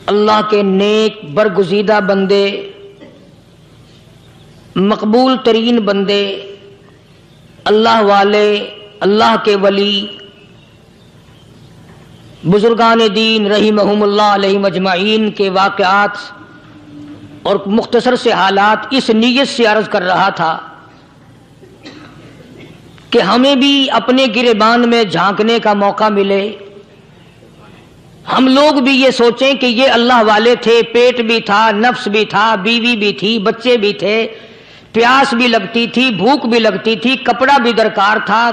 اللہ کے نیک برگزیدہ بندے، مقبول ترین بندے، اللہ والے، اللہ کے ولی، بزرگان دین رحمہم اللہ علیہم اجمعین کے واقعات اور مختصر سے حالات اس نیت سے عرض کر رہا تھا کہ ہمیں بھی اپنے گریبان میں جھانکنے کا موقع ملے، ہم لوگ بھی یہ سوچیں کہ یہ اللہ والے تھے، پیٹ بھی تھا، نفس بھی تھا، بیوی بھی تھی، بچے بھی تھے، پیاس بھی لگتی تھی، بھوک بھی لگتی تھی، کپڑا بھی درکار تھا،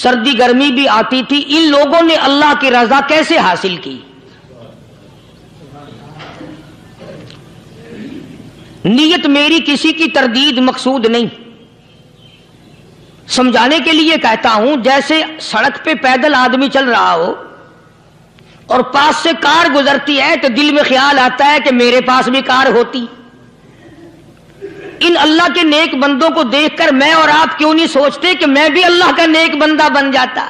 سردی گرمی بھی آتی تھی، ان لوگوں نے اللہ کی رضا کیسے حاصل کی؟ نیت میری کسی کی تردید مقصود نہیں، سمجھانے کے لیے کہتا ہوں جیسے سڑک پہ پیدل آدمی چل رہا ہو اور پاس سے کار گزرتی ہے تو دل میں خیال آتا ہے کہ میرے پاس بھی کار ہوتی۔ ان اللہ کے نیک بندوں کو دیکھ کر میں اور آپ کیوں نہیں سوچتے کہ میں بھی اللہ کا نیک بندہ بن جاتا؟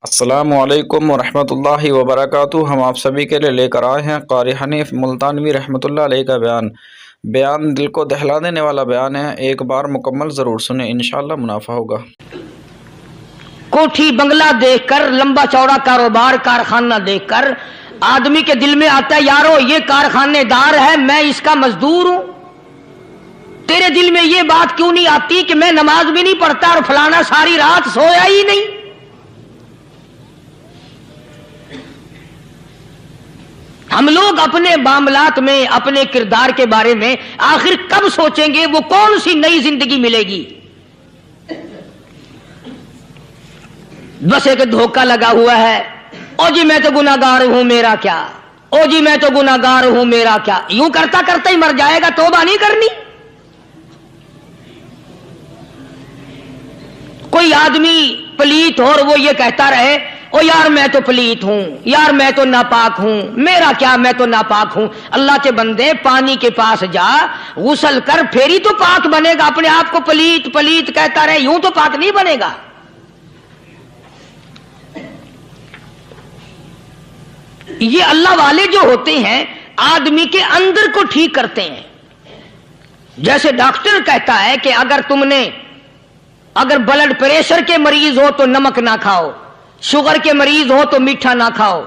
السلام علیکم ورحمۃ اللہ وبرکاتہ۔ ہم آپ سبھی کے لیے لے کر آئے ہیں قاری حنیف ملتانوی رحمۃ اللہ علیہ کا بیان دل کو دہلا دینے والا بیان ہے، ایک بار مکمل ضرور سنیں، انشاءاللہ منافع ہوگا۔ کوٹھی بنگلہ دیکھ کر، لمبا چوڑا کاروبار کارخانہ دیکھ کر آدمی کے دل میں آتا ہے یارو یہ کارخانے دار ہے، میں اس کا مزدور ہوں۔ تیرے دل میں یہ بات کیوں نہیں آتی کہ میں نماز بھی نہیں پڑھتا اور فلانا ساری رات سویا ہی نہیں؟ ہم لوگ اپنے معاملات میں، اپنے کردار کے بارے میں آخر کب سوچیں گے وہ کون سی نئی زندگی ملے گی؟ بس ایک دھوکہ لگا ہوا ہے، او جی میں تو گناہگار ہوں میرا کیا، او جی میں تو گناہگار ہوں میرا کیا، یوں کرتا کرتا ہی مر جائے گا، توبہ نہیں کرنی۔ کوئی آدمی پلیت ہو اور وہ یہ کہتا رہے او یار میں تو پلیت ہوں، یار میں تو ناپاک ہوں، میرا کیا میں تو ناپاک ہوں۔ اللہ کے بندے پانی کے پاس جا، غسل کر، پھر ہی تو پاک بنے گا۔ اپنے آپ کو پلیت پلیت کہتا رہے یوں تو پاک نہیں بنے گا۔ یہ اللہ والے جو ہوتے ہیں آدمی کے اندر کو ٹھیک کرتے ہیں۔ جیسے ڈاکٹر کہتا ہے کہ اگر بلڈ پریشر کے مریض ہو تو نمک نہ کھاؤ، شوگر کے مریض ہو تو میٹھا نہ کھاؤ،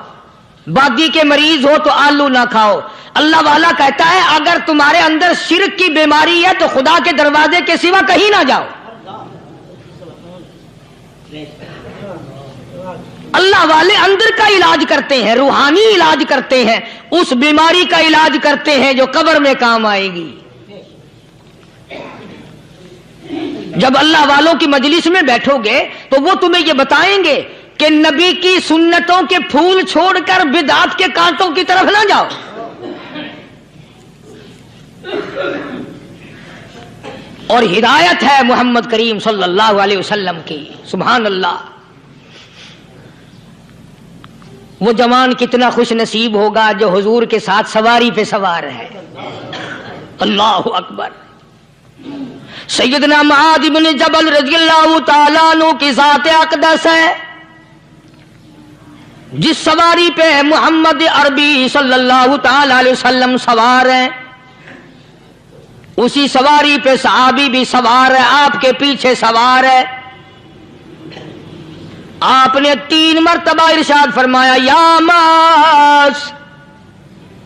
بادی کے مریض ہو تو آلو نہ کھاؤ۔ اللہ والا کہتا ہے اگر تمہارے اندر شرک کی بیماری ہے تو خدا کے دروازے کے سوا کہیں نہ جاؤ۔ اللہ والے اندر کا علاج کرتے ہیں، روحانی علاج کرتے ہیں، اس بیماری کا علاج کرتے ہیں جو قبر میں کام آئے گی۔ جب اللہ والوں کی مجلس میں بیٹھو گے تو وہ تمہیں یہ بتائیں گے کہ نبی کی سنتوں کے پھول چھوڑ کر بدعت کے کانٹوں کی طرف نہ جاؤ۔ اور ہدایت ہے محمد کریم صلی اللہ علیہ وسلم کی، سبحان اللہ۔ وہ جوان کتنا خوش نصیب ہوگا جو حضور کے ساتھ سواری پہ سوار ہے۔ اللہ اکبر۔ سیدنا معاذ بن جبل رضی اللہ تعالیٰ عنہ کی ذات اقدس ہے، جس سواری پہ محمد عربی صلی اللہ تعالی علیہ وسلم سوار ہیں، اسی سواری پہ صحابی بھی سوار ہے، آپ کے پیچھے سوار ہے۔ آپ نے 3 مرتبہ ارشاد فرمایا یا معاذ۔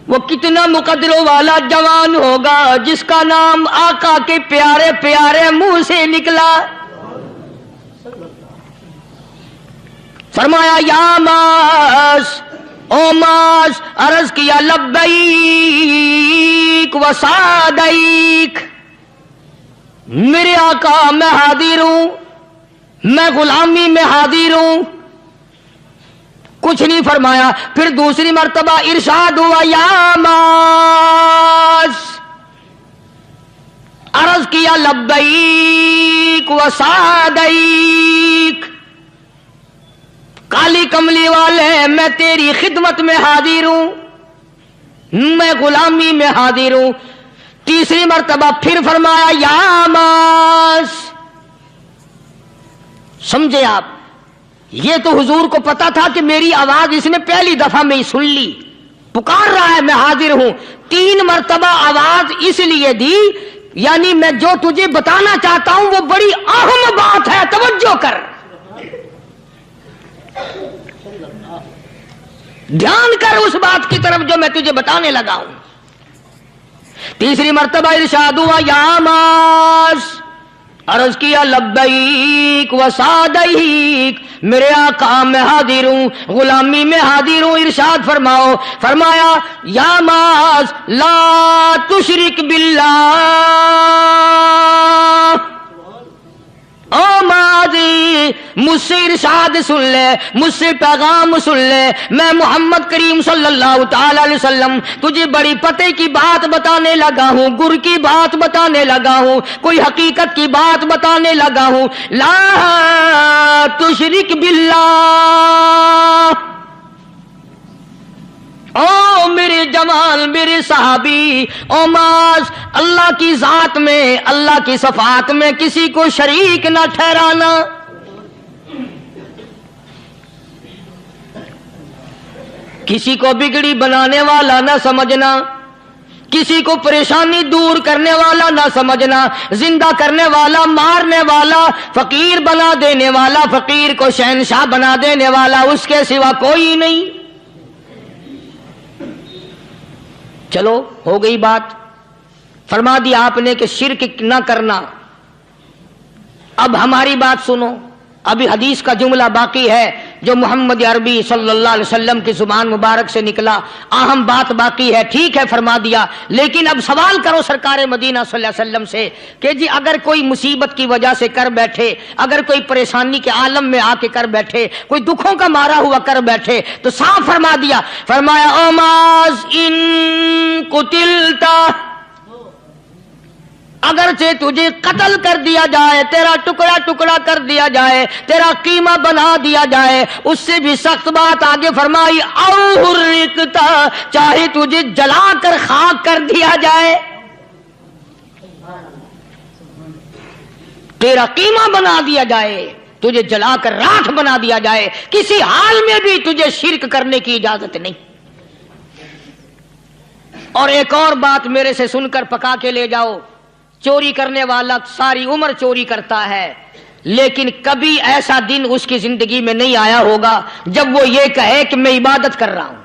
وہ کتنا مقدروں والا جوان ہوگا جس کا نام آقا کے پیارے پیارے منہ سے نکلا۔ فرمایا یا معاذ، او معاذ، عرض کیا لبیک و سعدیک، میرے آقا میں حاضر ہوں، میں غلامی میں حاضر ہوں۔ کچھ نہیں فرمایا، پھر دوسری مرتبہ ارشاد ہوا یا معاذ، عرض کیا لبیک و سعدیک، کالی کملی والے میں تیری خدمت میں حاضر ہوں، میں غلامی میں حاضر ہوں۔ تیسری مرتبہ پھر فرمایا یا معاذ۔ سمجھے آپ، یہ تو حضور کو پتا تھا کہ میری آواز اس نے پہلی دفعہ میں ہی سن لی، پکار رہا ہے میں حاضر ہوں. 3 مرتبہ آواز اس لیے دی یعنی میں جو تجھے بتانا چاہتا ہوں وہ بڑی اہم بات ہے, توجہ کر, دھیان کر اس بات کی طرف جو میں تجھے بتانے لگا ہوں. تیسری مرتبہ ارشاد ہوا یا معاذ, عرض کیا لبیک و سعدیک, میرے آقا میں حاضر ہوں, غلامی میں حاضر ہوں. ارشاد فرماؤ, فرمایا یا معاذ لا تشرک باللہ, او ماضی مجھ سے ارشاد سن لے, مجھ سے پیغام سن لے, میں محمد کریم صلی اللہ تعالی علیہ وسلم تجھے بڑی پتے کی بات بتانے لگا ہوں, گر کی بات بتانے لگا ہوں, کوئی حقیقت کی بات بتانے لگا ہوں. لا تشرک باللہ, او میرے جمال میرے صحابی, او معاذ اللہ کی ذات میں اللہ کی صفات میں کسی کو شریک نہ ٹھہرانا. کسی کو بگڑی بنانے والا نہ سمجھنا, کسی کو پریشانی دور کرنے والا نہ سمجھنا, زندہ کرنے والا, مارنے والا, فقیر بنا دینے والا, فقیر کو شہنشاہ بنا دینے والا اس کے سوا کوئی نہیں. چلو ہو گئی بات, فرما دیا آپ نے کہ شرک نہ کرنا. اب ہماری بات سنو, ابھی حدیث کا جملہ باقی ہے جو محمد عربی صلی اللہ علیہ وسلم کی زبان مبارک سے نکلا, اہم بات باقی ہے. ٹھیک ہے فرما دیا, لیکن اب سوال کرو سرکار مدینہ صلی اللہ علیہ وسلم سے کہ جی اگر کوئی مصیبت کی وجہ سے کر بیٹھے, اگر کوئی پریشانی کے عالم میں آ کے کر بیٹھے, کوئی دکھوں کا مارا ہوا کر بیٹھے, تو صاف فرما دیا, فرمایا او معاذ ان قتلتا, اگرچہ تجھے قتل کر دیا جائے, تیرا ٹکڑا ٹکڑا کر دیا جائے, تیرا قیمہ بنا دیا جائے, اس سے بھی سخت بات آگے فرمائی او حرقتا, چاہے تجھے جلا کر خاک کر دیا جائے, تیرا قیمہ بنا دیا جائے, تجھے جلا کر راکھ بنا دیا جائے, کسی حال میں بھی تجھے شرک کرنے کی اجازت نہیں. اور ایک اور بات میرے سے سن کر پکا کے لے جاؤ, چوری کرنے والا ساری عمر چوری کرتا ہے, لیکن کبھی ایسا دن اس کی زندگی میں نہیں آیا ہوگا جب وہ یہ کہے کہ میں عبادت کر رہا ہوں.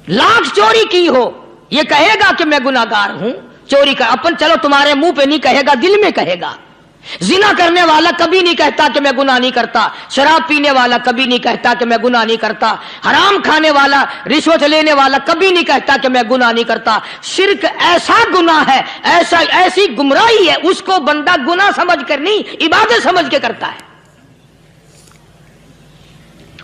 لاکھ چوری کی ہو, یہ کہے گا کہ میں گناہگار ہوں, چوری کر اپن چلو تمہارے منہ پہ نہیں کہے گا, دل میں کہے گا. زنا کرنے والا کبھی نہیں کہتا کہ میں گناہ نہیں کرتا, شراب پینے والا کبھی نہیں کہتا کہ میں گناہ نہیں کرتا, حرام کھانے والا, رشوت لینے والا کبھی نہیں کہتا کہ میں گناہ نہیں کرتا. شرک ایسا گناہ ہے, ایسی گمراہی ہے, اس کو بندہ گناہ سمجھ کر نہیں عبادت سمجھ کے کرتا ہے.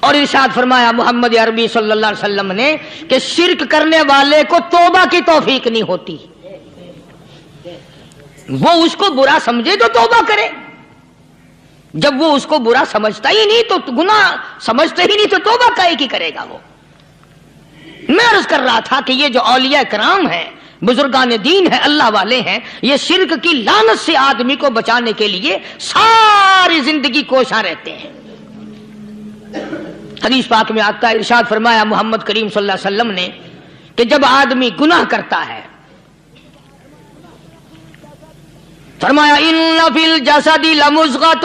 اور ارشاد فرمایا محمد عربی صلی اللہ علیہ وسلم نے کہ شرک کرنے والے کو توبہ کی توفیق نہیں ہوتی. وہ اس کو برا سمجھے تو توبہ کرے, جب وہ اس کو برا سمجھتا ہی نہیں تو گناہ سمجھتے ہی نہیں تو توبہ کائے کی کرے گا وہ. میں عرض کر رہا تھا کہ یہ جو اولیاء کرام ہیں, بزرگان دین ہیں, اللہ والے ہیں, یہ شرک کی لعنت سے آدمی کو بچانے کے لیے ساری زندگی کوشاں رہتے ہیں. حدیث پاک میں آتا ہے, ارشاد فرمایا محمد کریم صلی اللہ علیہ وسلم نے کہ جب آدمی گناہ کرتا ہے, فرمایا ان فی الجسد لمضغۃ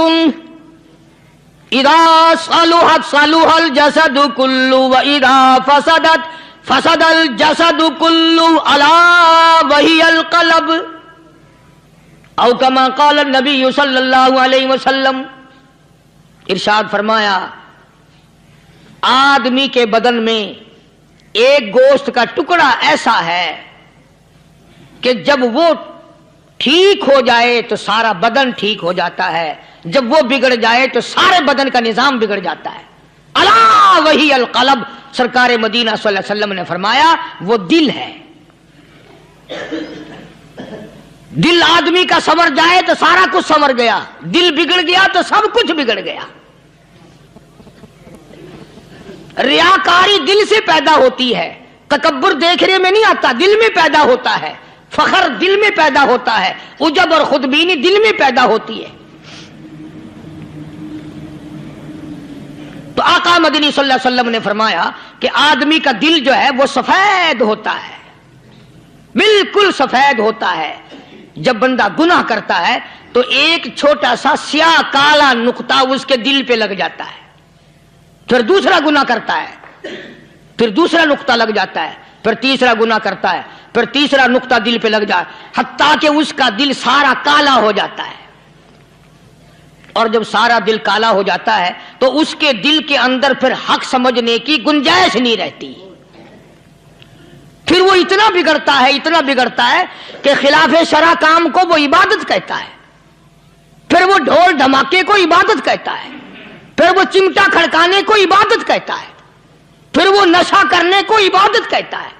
اذا صلحت صلح الجسد كله واذا فسدت فسد الجسد كله الا وهي القلب او كما قال النبي صلی اللہ علیہ وسلم. ارشاد فرمایا آدمی کے بدن میں ایک گوشت کا ٹکڑا ایسا ہے کہ جب وہ ٹھیک ہو جائے تو سارا بدن ٹھیک ہو جاتا ہے, جب وہ بگڑ جائے تو سارے بدن کا نظام بگڑ جاتا ہے. الا وہی القلب, سرکار مدینہ صلی اللہ علیہ وسلم نے فرمایا وہ دل ہے. دل آدمی کا سنور جائے تو سارا کچھ سنور گیا, دل بگڑ گیا تو سب کچھ بگڑ گیا. ریاکاری دل سے پیدا ہوتی ہے, تکبر دیکھنے میں نہیں آتا, دل میں پیدا ہوتا ہے. فخر دل میں پیدا ہوتا ہے, عجب اور خودبینی دل میں پیدا ہوتی ہے. تو آقا مدنی صلی اللہ علیہ وسلم نے فرمایا کہ آدمی کا دل جو ہے وہ سفید ہوتا ہے، بالکل سفید ہوتا ہے۔ جب بندہ گناہ کرتا ہے تو ایک چھوٹا سا سیاہ کالا نقطہ اس کے دل پہ لگ جاتا ہے، پھر دوسرا گناہ کرتا ہے، پھر دوسرا نقطہ لگ جاتا ہے، پھر تیسرا گناہ کرتا ہے، پھر تیسرا نقطہ دل پہ لگ جائے، حتیٰ کہ اس کا دل سارا کالا ہو جاتا ہے۔ اور جب سارا دل کالا ہو جاتا ہے تو اس کے دل کے اندر پھر حق سمجھنے کی گنجائش نہیں رہتی، پھر وہ اتنا بگڑتا ہے کہ خلاف شرع کام کو وہ عبادت کہتا ہے، پھر وہ ڈھول دھماکے کو عبادت کہتا ہے، پھر وہ چمٹا کھڑکانے کو عبادت کہتا ہے، پھر وہ نشہ کرنے کو عبادت کہتا ہے،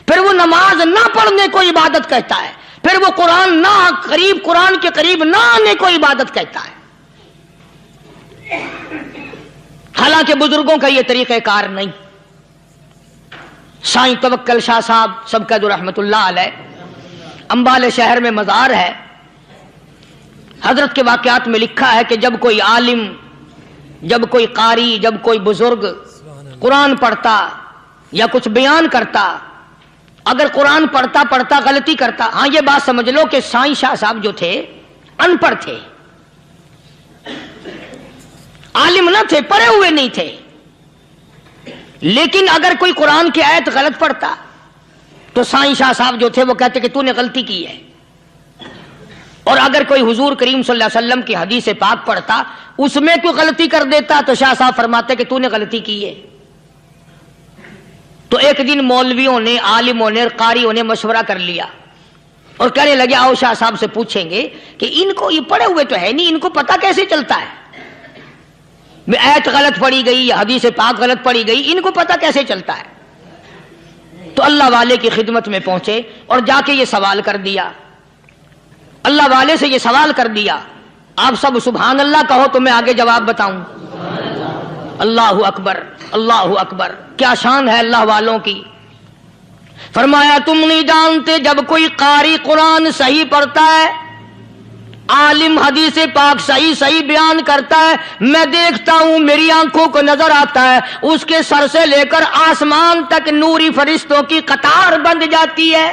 پھر وہ نماز نہ پڑھنے کو عبادت کہتا ہے، پھر وہ قرآن کے قریب نہ آنے کو عبادت کہتا ہے۔ حالانکہ بزرگوں کا یہ طریقہ کار نہیں۔ سائیں توکل شاہ صاحب سبقت رحمت اللہ علیہ، امبالے شہر میں مزار ہے، حضرت کے واقعات میں لکھا ہے کہ جب کوئی عالم، جب کوئی قاری، جب کوئی بزرگ قرآن پڑھتا یا کچھ بیان کرتا، اگر قرآن پڑھتا غلطی کرتا، ہاں یہ بات سمجھ لو کہ سائیں شاہ صاحب جو تھے ان پڑھ تھے، عالم نہ تھے، پڑھے ہوئے نہیں تھے، لیکن اگر کوئی قرآن کی آیت غلط پڑھتا تو سائیں شاہ صاحب جو تھے وہ کہتے کہ تو نے غلطی کی ہے، اور اگر کوئی حضور کریم صلی اللہ علیہ وسلم کی حدیث پاک پڑھتا اس میں کوئی غلطی کر دیتا تو شاہ صاحب فرماتے کہ تو نے غلطی کی ہے۔ تو ایک دن مولویوں نے، عالموں نے، قاریوں نے مشورہ کر لیا اور کہنے لگے آؤ شاہ صاحب سے پوچھیں گے کہ ان کو، یہ پڑھے ہوئے تو ہے نہیں، ان کو پتہ کیسے چلتا ہے، آیت غلط پڑھی گئی یا حدیث پاک غلط پڑھی گئی، ان کو پتہ کیسے چلتا ہے؟ تو اللہ والے کی خدمت میں پہنچے اور جا کے یہ سوال کر دیا، اللہ والے سے یہ سوال کر دیا۔ آپ سب سبحان اللہ کہو تو میں آگے جواب بتاؤں۔ اللہ اکبر، اللہ اکبر، کیا شان ہے اللہ والوں کی۔ فرمایا تم نہیں جانتے جب کوئی قاری قرآن صحیح پڑھتا ہے، عالم حدیث پاک صحیح بیان کرتا ہے، میں دیکھتا ہوں، میری آنکھوں کو نظر آتا ہے، اس کے سر سے لے کر آسمان تک نوری فرشتوں کی قطار بند جاتی ہے،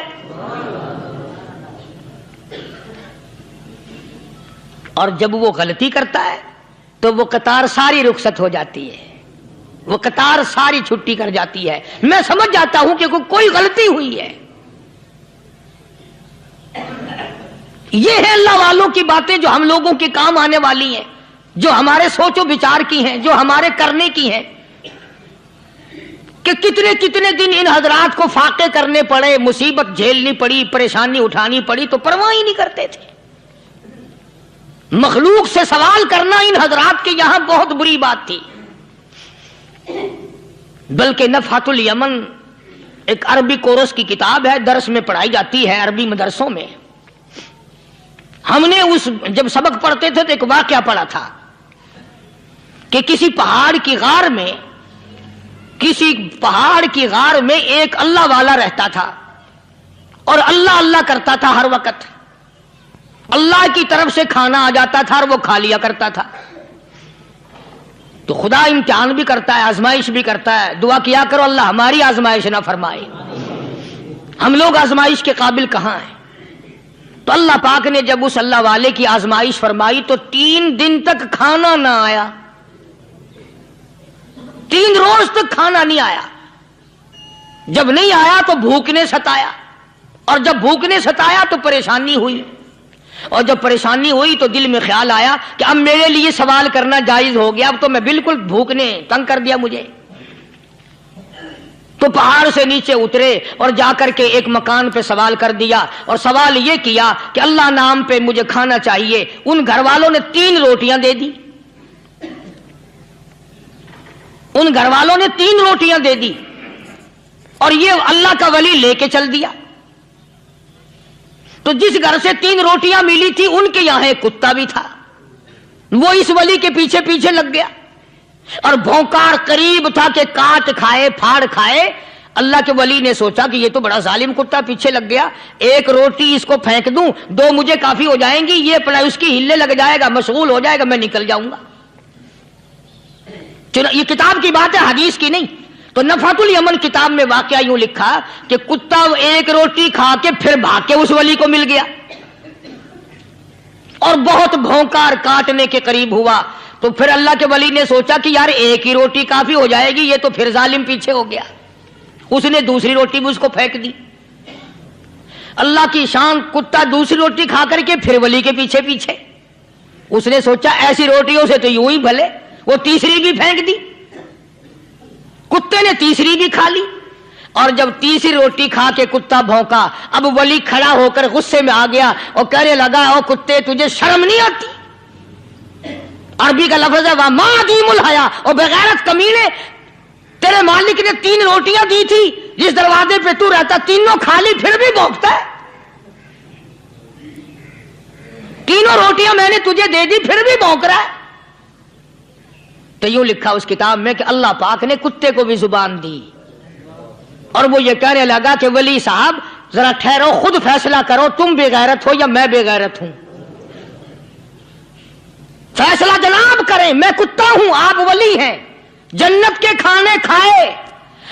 اور جب وہ غلطی کرتا ہے تو وہ قطار ساری رخصت ہو جاتی ہے، وہ قطار ساری چھٹی کر جاتی ہے، میں سمجھ جاتا ہوں کہ کوئی غلطی ہوئی ہے۔ یہ ہے اللہ والوں کی باتیں جو ہم لوگوں کے کام آنے والی ہیں، جو ہمارے سوچ و بچار کی ہیں، جو ہمارے کرنے کی ہیں، کہ کتنے دن ان حضرات کو فاقے کرنے پڑے، مصیبت جھیلنی پڑی، پریشانی اٹھانی پڑی تو پرواہ ہی نہیں کرتے تھے۔ مخلوق سے سوال کرنا ان حضرات کے یہاں بہت بری بات تھی۔ بلکہ نفحۃ الیمن ایک عربی کورس کی کتاب ہے، درس میں پڑھائی جاتی ہے عربی مدرسوں میں۔ ہم نے جب سبق پڑھتے تھے تو ایک واقعہ پڑھا تھا کہ کسی پہاڑ کی غار میں ایک اللہ والا رہتا تھا اور اللہ کرتا تھا ہر وقت، اللہ کی طرف سے کھانا آ جاتا تھا اور وہ کھا لیا کرتا تھا۔ تو خدا امتحان بھی کرتا ہے، آزمائش بھی کرتا ہے، دعا کیا کرو اللہ ہماری آزمائش نہ فرمائے، ہم لوگ آزمائش کے قابل کہاں ہیں۔ تو اللہ پاک نے جب اس اللہ والے کی آزمائش فرمائی تو 3 دن تک کھانا نہ آیا، 3 روز تک کھانا نہیں آیا۔ جب نہیں آیا تو بھوک نے ستایا، اور جب بھوک نے ستایا تو پریشانی ہوئی، اور جب پریشانی ہوئی تو دل میں خیال آیا کہ اب میرے لیے سوال کرنا جائز ہو گیا، اب تو میں بالکل بھوک نے تنگ کر دیا مجھے۔ تو پہاڑ سے نیچے اترے اور جا کر کے ایک مکان پہ سوال کر دیا، اور سوال یہ کیا کہ اللہ نام پہ مجھے کھانا چاہیے۔ ان گھر والوں نے 3 روٹیاں دے دی، ان گھر والوں نے 3 روٹیاں دے دی، اور یہ اللہ کا ولی لے کے چل دیا۔ تو جس گھر سے 3 روٹیاں ملی تھی ان کے یہاں ایک کتا بھی تھا، وہ اس ولی کے پیچھے پیچھے لگ گیا اور بھونکار قریب تھا کہ کاٹ کھائے پھاڑ کھائے۔ اللہ کے ولی نے سوچا کہ یہ تو بڑا ظالم کتا پیچھے لگ گیا، 1 روٹی اس کو پھینک دوں، 2 مجھے کافی ہو جائیں گی، یہ اپنا اس کی ہلے لگ جائے گا، مشغول ہو جائے گا، میں نکل جاؤں گا۔ یہ کتاب کی بات ہے، حدیث کی نہیں. تو نفحۃ الیمن کتاب میں واقعہ یوں لکھا کہ کتا ایک روٹی کھا کے پھر بھاگ کے اس ولی کو مل گیا اور بہت بھونکا اور کاٹنے کے قریب ہوا. تو پھر اللہ کے ولی نے سوچا کہ یار ایک ہی روٹی کافی ہو جائے گی، یہ تو پھر ظالم پیچھے ہو گیا. اس نے دوسری روٹی بھی اس کو پھینک دی. اللہ کی شان، کتا دوسری روٹی کھا کر کے پھر ولی کے پیچھے پیچھے. اس نے سوچا ایسی روٹیوں سے تو یوں ہی بھلے، وہ تیسری بھی پھینک دی. کتے نے تیسری بھی کھا لی، اور جب تیسری روٹی کھا کے کتا بھونکا، اب ولی کھڑا ہو کر غصے میں آ گیا اور کہنے لگا او کتے تجھے شرم نہیں آتی؟ عربی کا لفظ ہے وَمَا عَدِيمُ الْحَيَا، اور بغیرت کمینے، تیرے مالک نے 3 روٹیاں دی تھی، جس دروازے پہ تو رہتا تینوں کھا لی پھر بھی بھونکتا ہے. 3 روٹیاں میں نے تجھے دے دی پھر بھی بھونک رہا ہے. تو یوں لکھا اس کتاب میں کہ اللہ پاک نے کتے کو بھی زبان دی، اور وہ یہ کہنے لگا کہ ولی صاحب ذرا ٹھہرو، خود فیصلہ کرو، تم بے غیرت ہو یا میں بے غیرت ہوں. فیصلہ جناب کریں، میں کتا ہوں، آپ ولی ہیں. جنت کے کھانے کھائے،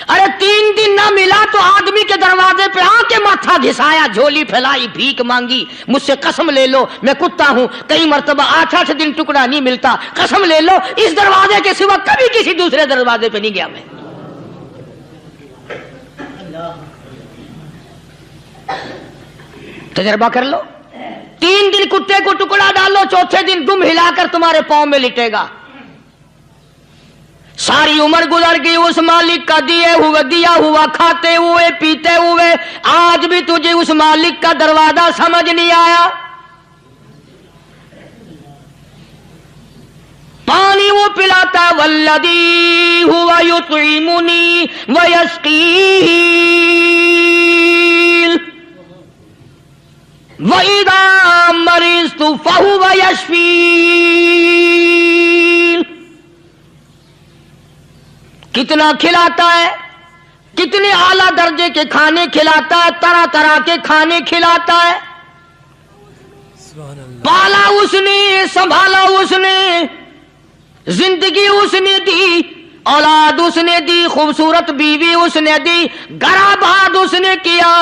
ارے 3 دن نہ ملا تو آدمی کے دروازے پہ آ کے ماتھا گھسایا، جھولی پھیلائی، بھیک مانگی، مجھ سے قسم لے لو میں کتا ہوں. کئی مرتبہ 8 دن ٹکڑا نہیں ملتا، قسم لے لو اس دروازے کے سوا کبھی کسی دوسرے دروازے پہ نہیں گیا میں. تجربہ کر لو. 3 دن کتے کو ٹکڑا ڈالو، چوتھے دن دم ہلا کر تمہارے پاؤں میں لٹے گا. ساری عمر گزر گئی اس مالک کا دیا ہوا کھاتے ہوئے پیتے ہوئے، آج بھی تجھے اس مالک کا دروازہ سمجھ نہیں آیا. پانی وہ پلاتا والذی ہوا یطعمنی ویسقین وَإِذَا مَرِضْتُ فَهُوَ يَشْفِينِ. کتنا کھلاتا ہے، کتنے اعلیٰ درجے کے کھانے کھلاتا ہے، طرح طرح کے کھانے کھلاتا ہے. پالا اس نے، سنبھالا اس نے، زندگی اس نے دی، اولاد اس نے دی، خوبصورت بیوی اس نے دی، گھر آباد اس نے کیا.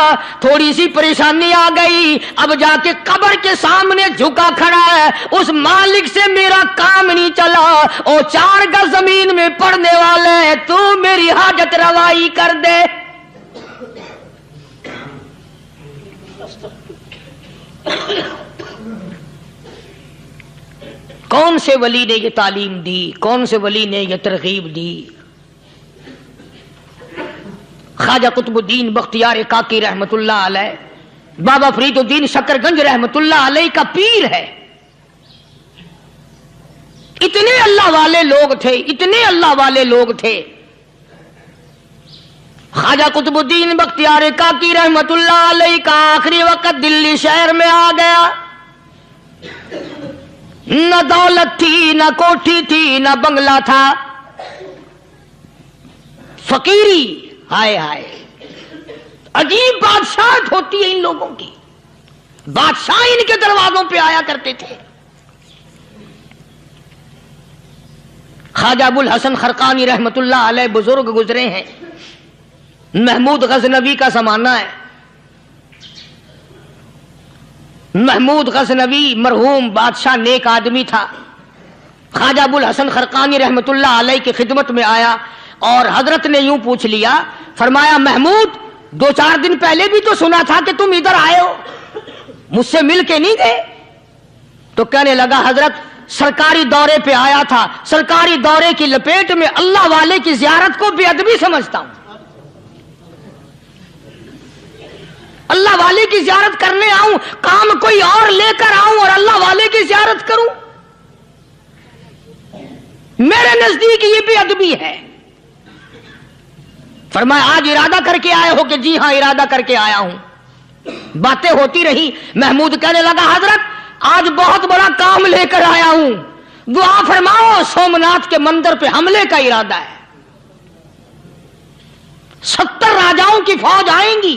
تھوڑی سی پریشانی آ گئی، اب جا کے قبر کے سامنے جھکا کھڑا ہے، اس مالک سے میرا کام نہیں چلا، او 4 گز زمین میں پڑنے والے، تو میری حاجت روائی کر دے. کون سے ولی نے یہ تعلیم دی، کون سے ولی نے یہ ترغیب دی؟ خواجہ قطب الدین بختیار کاکی رحمت اللہ علیہ، بابا فرید الدین شکر گنج رحمت اللہ علیہ کا پیر ہے. اتنے اللہ والے لوگ تھے، اتنے اللہ والے لوگ تھے. خواجہ قطب الدین بختیار کاکی رحمت اللہ علیہ کا آخری وقت دلی شہر میں آ گیا. نہ دولت تھی، نہ کوٹھی تھی، نہ بنگلہ تھا، فقیری. ہائے ہائے، عجیب بادشاہت ہوتی ہے ان لوگوں کی. بادشاہ ان کے دروازوں پہ آیا کرتے تھے. خواجہ ابو الحسن خرقانی رحمت اللہ علیہ بزرگ گزرے ہیں. محمود غزنوی کا زمانہ ہے. محمود غزنوی مرحوم بادشاہ نیک آدمی تھا. خواجہ ابو الحسن خرقانی رحمت اللہ علیہ کی خدمت میں آیا اور حضرت نے یوں پوچھ لیا، فرمایا محمود 2-4 دن پہلے بھی تو سنا تھا کہ تم ادھر آئے ہو، مجھ سے مل کے نہیں گئے؟ تو کہنے لگا حضرت سرکاری دورے پہ آیا تھا، سرکاری دورے کی لپیٹ میں اللہ والے کی زیارت کو بے ادبی سمجھتا ہوں. اللہ والے کی زیارت کرنے آؤں، کام کوئی اور لے کر آؤں اور اللہ والے کی زیارت کروں؟ میرے نزدیک یہ بے ادبی ہے. فرمایا آج ارادہ کر کے آئے ہو؟ کہ جی ہاں ارادہ کر کے آیا ہوں. باتیں ہوتی رہی. محمود کہنے لگا حضرت آج بہت بڑا کام لے کر آیا ہوں، دعا فرماؤ. سومناتھ کے مندر پہ حملے کا ارادہ ہے. 70 راجاؤں کی فوج آئیں گی،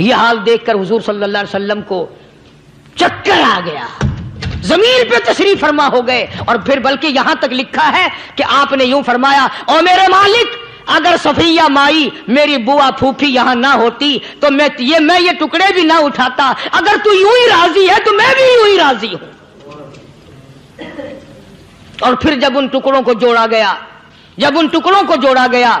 یہ حال دیکھ کر حضور صلی اللہ علیہ وسلم کو چکر آ گیا، زمین پہ تشریف فرما ہو گئے، اور پھر بلکہ یہاں تک لکھا ہے کہ آپ نے یوں فرمایا، او میرے مالک، اگر صفیہ مائی میری بوا پھوپھی یہاں نہ ہوتی تو میں یہ ٹکڑے بھی نہ اٹھاتا، اگر تو یوں ہی راضی ہے تو میں بھی یوں ہی راضی ہوں۔ اور پھر جب ان ٹکڑوں کو جوڑا گیا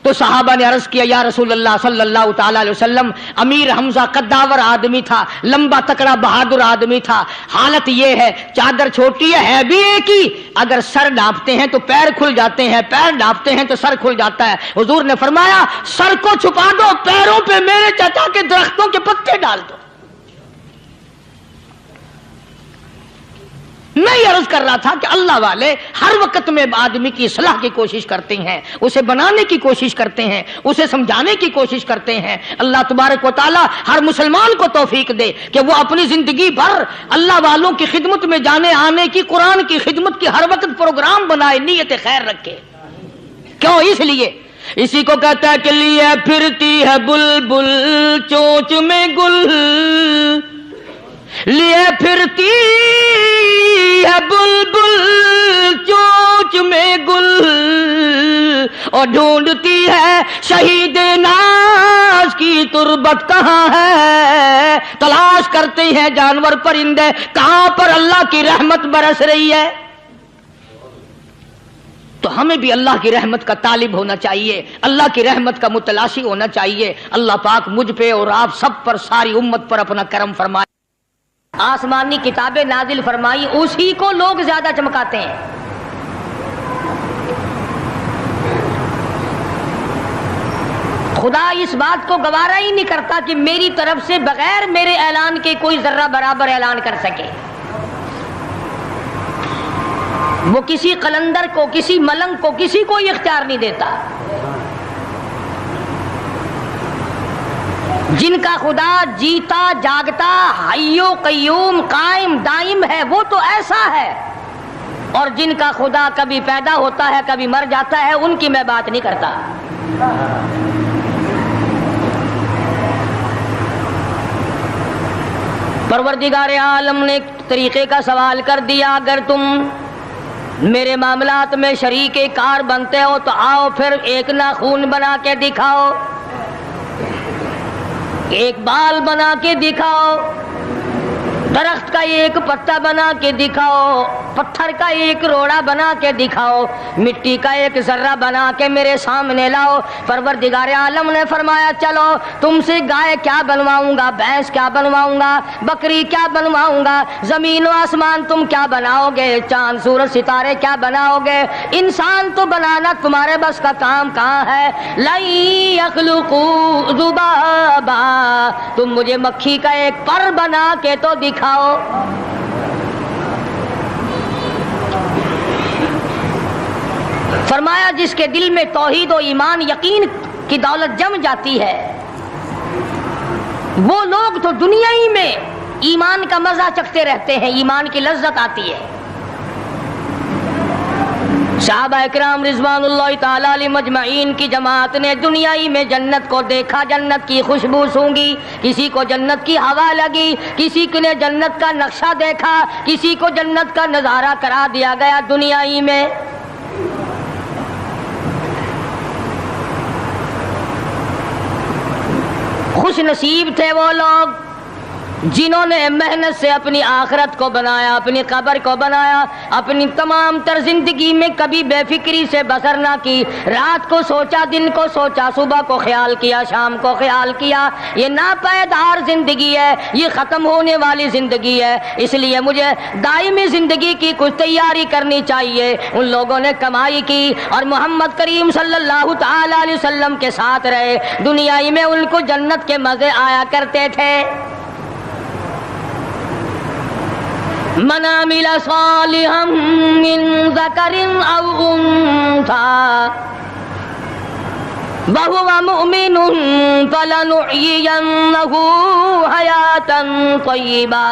تو صحابہ نے عرض کیا، یا رسول اللہ صلی اللہ تعالی علیہ وسلم، امیر حمزہ قداور آدمی تھا، لمبا تکڑا بہادر آدمی تھا، حالت یہ ہے چادر چھوٹی ہے بھی ایک ہی، اگر سر ڈھانپتے ہیں تو پیر کھل جاتے ہیں، پیر ڈھانپتے ہیں تو سر کھل جاتا ہے۔ حضور نے فرمایا، سر کو چھپا دو، پیروں پہ میرے چچا کے درختوں کے پتے ڈال دو۔ میں یہ عرض کر رہا تھا کہ اللہ والے ہر وقت میں آدمی کی اصلاح کی کوشش کرتے ہیں، اسے بنانے کی کوشش کرتے ہیں، اسے سمجھانے کی کوشش کرتے ہیں۔ اللہ تبارک و تعالی ہر مسلمان کو توفیق دے کہ وہ اپنی زندگی بھر اللہ والوں کی خدمت میں جانے آنے کی، قرآن کی خدمت کی ہر وقت پروگرام بنائے، نیت خیر رکھے۔ کیوں؟ اس لیے، اسی کو کہتا ہے کہ لیے پھرتی ہے بلبل چونچ میں گل، لیے پھرتی ہے بلبل چونچ میں گل، اور ڈھونڈتی ہے شہید ناز کی تربت کہاں ہے، تلاش کرتے ہیں جانور پرندے کہاں پر اللہ کی رحمت برس رہی ہے۔ تو ہمیں بھی اللہ کی رحمت کا طالب ہونا چاہیے، اللہ کی رحمت کا متلاشی ہونا چاہیے۔ اللہ پاک مجھ پہ اور آپ سب پر، ساری امت پر اپنا کرم فرمائے۔ آسمانی کتابیں نازل فرمائی، اسی کو لوگ زیادہ چمکاتے ہیں۔ خدا اس بات کو گوارا ہی نہیں کرتا کہ میری طرف سے بغیر میرے اعلان کے کوئی ذرہ برابر اعلان کر سکے۔ وہ کسی قلندر کو، کسی ملنگ کو، کسی کو اختیار نہیں دیتا۔ جن کا خدا جیتا جاگتا، حی و قیوم، قائم دائم ہے، وہ تو ایسا ہے، اور جن کا خدا کبھی پیدا ہوتا ہے کبھی مر جاتا ہے، ان کی میں بات نہیں کرتا۔ پروردگار عالم نے ایک طریقے کا سوال کر دیا، اگر تم میرے معاملات میں شریک کار بنتے ہو تو آؤ پھر ایک ناخون بنا کے دکھاؤ، ایک بال بنا کے دکھاؤ، درخت کا ایک پتا بنا کے دکھاؤ، پتھر کا ایک روڑا بنا کے دکھاؤ، مٹی کا ایک ذرہ بنا کے میرے سامنے لاؤ۔ پروردگار عالم نے فرمایا، چلو تم سے گائے کیا بنواؤں گا، بھینس کیا بنواؤں گا، بکری کیا بنواؤں گا، زمین و آسمان تم کیا بناؤ گے، چاند سورج ستارے کیا بناؤ گے، انسان تو بنانا تمہارے بس کا کام کہاں ہے۔ لَن يَخْلُقُوا ذُبَابًا، تم مجھے مکھی کا ایک پر بنا کے تو دکھاؤ۔ فرمایا، جس کے دل میں توحید و ایمان یقین کی دولت جم جاتی ہے، وہ لوگ تو دنیا ہی میں ایمان کا مزہ چکھتے رہتے ہیں، ایمان کی لذت آتی ہے۔ صحابہ اکرام رضوان اللہ تعالی علیہم مجمعین کی جماعت نے دنیا ہی میں جنت کو دیکھا، جنت کی خوشبو سونگھی، کسی کو جنت کی ہوا لگی، کسی نے جنت کا نقشہ دیکھا، کسی کو جنت کا نظارہ کرا دیا گیا دنیا ہی میں۔ خوش نصیب تھے وہ لوگ جنہوں نے محنت سے اپنی آخرت کو بنایا، اپنی قبر کو بنایا، اپنی تمام تر زندگی میں کبھی بے فکری سے بسر نہ کی، رات کو سوچا، دن کو سوچا، صبح کو خیال کیا، شام کو خیال کیا۔ یہ ناپائیدار زندگی ہے، یہ ختم ہونے والی زندگی ہے، اس لیے مجھے دائمی زندگی کی کچھ تیاری کرنی چاہیے۔ ان لوگوں نے کمائی کی اور محمد کریم صلی اللہ تعالی علیہ وسلم کے ساتھ رہے، دنیا ہی میں ان کو جنت کے مزے آیا کرتے تھے۔ من عمل صالحا من ذکر او انثى وهو مؤمن فلنحيينه حياة طيبة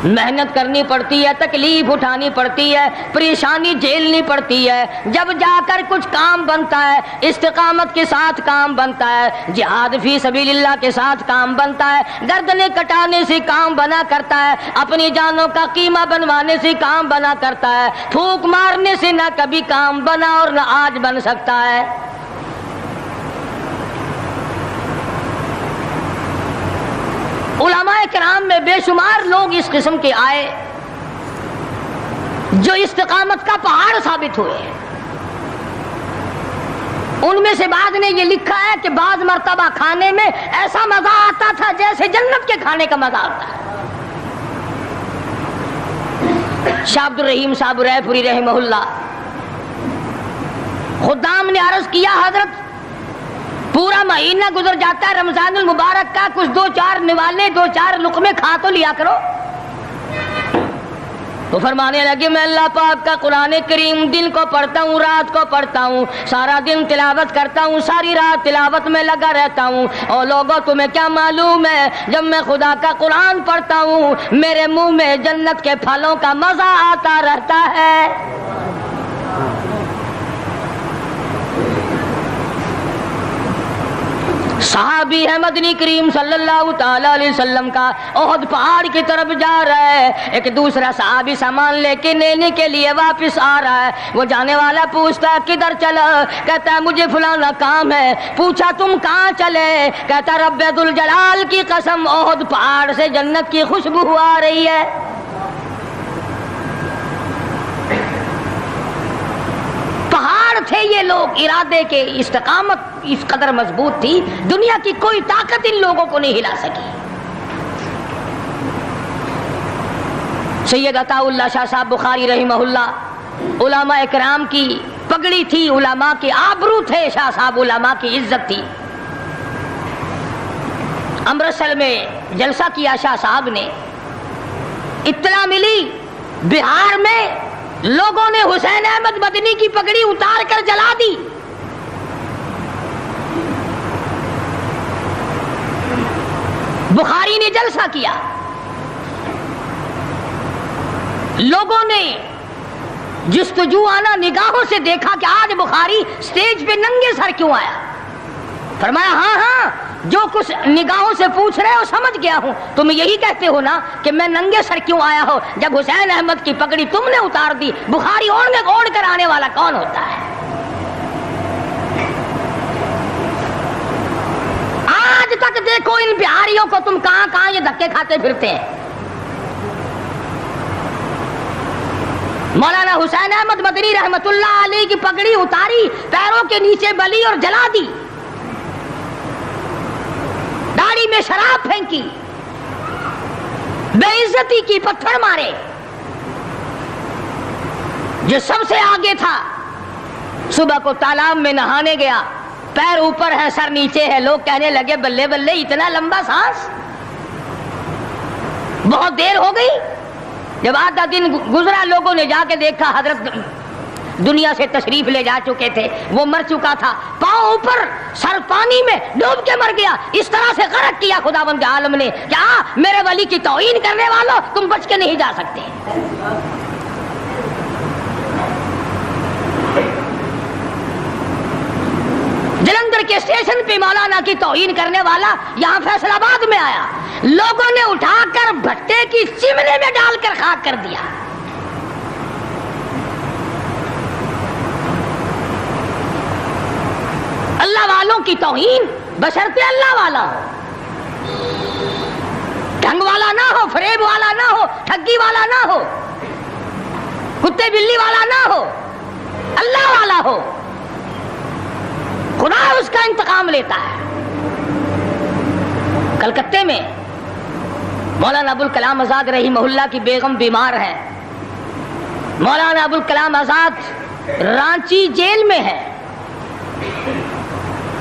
محنت کرنی پڑتی ہے، تکلیف اٹھانی پڑتی ہے، پریشانی جھیلنی پڑتی ہے، جب جا کر کچھ کام بنتا ہے، استقامت کے ساتھ کام بنتا ہے، جہاد فی سبیل اللہ کے ساتھ کام بنتا ہے، گردنیں کٹانے سے کام بنا کرتا ہے، اپنی جانوں کا قیمہ بنوانے سے کام بنا کرتا ہے، پھونک مارنے سے نہ کبھی کام بنا اور نہ آج بن سکتا ہے۔ علماء کرام میں بے شمار لوگ اس قسم کے آئے جو استقامت کا پہاڑ ثابت ہوئے ہیں۔ ان میں سے بعض نے یہ لکھا ہے کہ بعض مرتبہ کھانے میں ایسا مزہ آتا تھا جیسے جنت کے کھانے کا مزہ آتا ہے۔ شاہ عبد الرحیم صاحب رائے پوری رحمہ اللہ خدام نے عرض کیا، حضرت پورا مہینہ گزر جاتا ہے رمضان المبارک کا، کچھ دو چار نوالے، دو چار لقمے کھا تو لیا کرو۔ تو فرمانے لگے، میں اللہ پاک کا قرآن کریم دن کو پڑھتا ہوں، رات کو پڑھتا ہوں، سارا دن تلاوت کرتا ہوں، ساری رات تلاوت میں لگا رہتا ہوں، اور لوگوں تمہیں کیا معلوم ہے، جب میں خدا کا قرآن پڑھتا ہوں میرے منہ میں جنت کے پھلوں کا مزہ آتا رہتا ہے۔ صحابی ہے مدنی کریم صلی اللہ تعالی علیہ وسلم کا، احد پہاڑ کی طرف جا رہا ہے، ایک دوسرا صحابی سامان لے کے لینے کے لیے واپس آ رہا ہے، وہ جانے والا پوچھتا ہے کدھر چلا، کہتا ہے مجھے فلانا کام ہے، پوچھا تم کہاں چلے، کہتا رب ذوالجلال کی قسم احد پہاڑ سے جنت کی خوشبو آ رہی ہے۔ پہاڑ تھے یہ لوگ، ارادے کے، استقامت اس قدر مضبوط تھی، دنیا کی کوئی طاقت ان لوگوں کو نہیں ہلا سکی۔ سید عطا اللہ شاہ صاحب بخاری رحمہ اللہ علماء اکرام کی پگڑی تھی، علماء کے آبرو تھے شاہ صاحب، علماء کی عزت تھی۔ امرتسر میں جلسہ کیا شاہ صاحب نے، اطلاع ملی بہار میں لوگوں نے حسین احمد مدنی کی پگڑی اتار کر جلا دی۔ بخاری نے جلسہ کیا، لوگوں نے جستجو آنا نگاہوں سے دیکھا کہ آج بخاری سٹیج پہ ننگے سر کیوں آیا۔ فرمایا ہاں ہاں جو کچھ نگاہوں سے پوچھ رہے ہو سمجھ گیا ہوں، تم یہی کہتے ہو نا کہ میں ننگے سر کیوں آیا ہو، جب حسین احمد کی پگڑی تم نے اتار دی، بخاری اوڑھ کر آنے والا کون ہوتا ہے؟ آج تک دیکھو ان بہاریوں کو تم کہاں کہاں یہ دھکے کھاتے پھرتے ہیں۔ مولانا حسین احمد مدنی رحمت اللہ علیہ کی پگڑی اتاری، پیروں کے نیچے بلی اور جلا دی، داڑھی میں شراب پھینکی، بے عزتی کی، پتھر مارے۔ جو سب سے آگے تھا صبح کو تالاب میں نہانے گیا، پیر اوپر ہے سر نیچے ہے، لوگ کہنے لگے بلے بلے اتنا لمبا سانس، بہت دیر ہو گئی۔ جب آدھا دن گزرا لوگوں نے جا کے دیکھا حضرت دنیا سے تشریف لے جا چکے تھے، وہ مر چکا تھا، پاؤں اوپر سر پانی میں ڈوب کے مر گیا۔ اس طرح سے غرق کیا خداوند عالم نے، کیا میرے ولی کی توہین کرنے والوں تم بچ کے نہیں جا سکتے۔ جلندھر کے اسٹیشن پہ مولانا کی توہین کرنے والا یہاں فیصل آباد میں آیا، لوگوں نے اٹھا کر بھٹے کی چمنے میں ڈال کر خاک کر دیا۔ اللہ والوں کی توہین بشرطے اللہ والا ہو، ڈھنگ والا نہ ہو، فریب والا نہ ہو، ٹھگی والا نہ ہو، کتے بلی والا نہ ہو، اللہ والا ہو، خدا اس کا انتقام لیتا ہے۔ کلکتے میں مولانا ابوالکلام آزاد رحمہ اللہ کی بیگم بیمار ہے، مولانا ابوالکلام آزاد رانچی جیل میں ہے،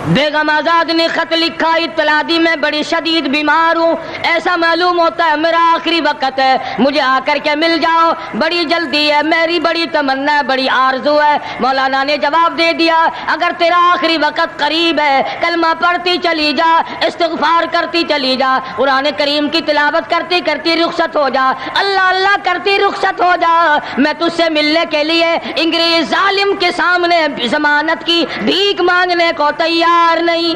بیگم آزاد نے خط لکھا، اطلاع دی میں بڑی شدید بیمار ہوں، ایسا معلوم ہوتا ہے میرا آخری وقت ہے، مجھے آ کر کے مل جاؤ، بڑی جلدی ہے، میری بڑی تمنا ہے، بڑی آرزو ہے۔ مولانا نے جواب دے دیا اگر تیرا آخری وقت قریب ہے کلمہ پڑھتی چلی جا، استغفار کرتی چلی جا، قرآن کریم کی تلاوت کرتی کرتی رخصت ہو جا، اللہ اللہ کرتی رخصت ہو جا، میں تجھ سے ملنے کے لیے انگریز ظالم کے سامنے ضمانت کی بھیک مانگنے کو تیار نہیں۔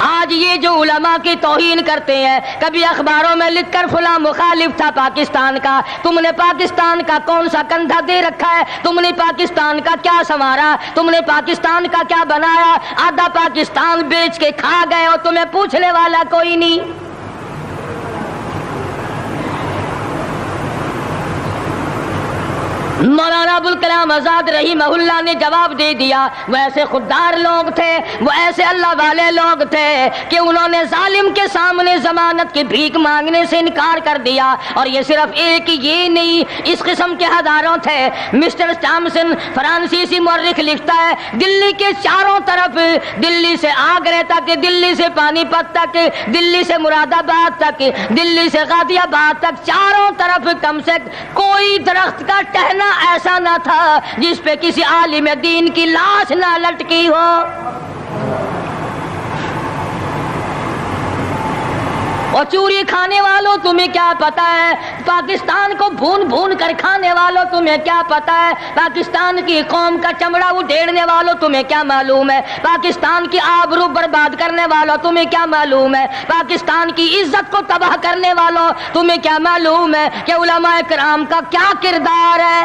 آج یہ جو علماء کی توہین کرتے ہیں، کبھی اخباروں میں لکھ کر فلاں مخالف تھا پاکستان کا، تم نے پاکستان کا کون سا کندھا دے رکھا ہے، تم نے پاکستان کا کیا سنوارا، تم نے پاکستان کا کیا بنایا، آدھا پاکستان بیچ کے کھا گئے اور تمہیں پوچھنے والا کوئی نہیں۔ مولانا ابوالکلام آزاد رحمہ اللہ نے جواب دے دیا، وہ ایسے خوددار لوگ تھے، وہ ایسے اللہ والے لوگ تھے کہ انہوں نے ظالم کے سامنے ضمانت کی بھیک مانگنے سے انکار کر دیا، اور یہ صرف ایک یہ نہیں، اس قسم کے ہزاروں تھے۔ مسٹر ٹامسن فرانسیسی مورخ لکھتا ہے دلی کے چاروں طرف، دلی سے آگرہ تک، دلی سے پانی پت تک، دلی سے مراد آباد تک، دلی سے غازی آباد تک، چاروں طرف کم سے کوئی درخت کا ٹہنا ایسا نہ تھا جس پہ کسی عالم دین کی لاش نہ لٹکی ہو۔ اور چوری کھانے والوں تمہیں کیا پتا ہے، پاکستان کو بھون بھون کر کھانے والوں تمہیں کیا پتا ہے، پاکستان کی قوم کا چمڑا اڈھیڑنے والوں تمہیں کیا معلوم ہے، پاکستان کی آبرو برباد کرنے والوں تمہیں کیا معلوم ہے، پاکستان کی عزت کو تباہ کرنے والوں تمہیں کیا معلوم ہے کہ علماء کرام کا کیا کردار ہے۔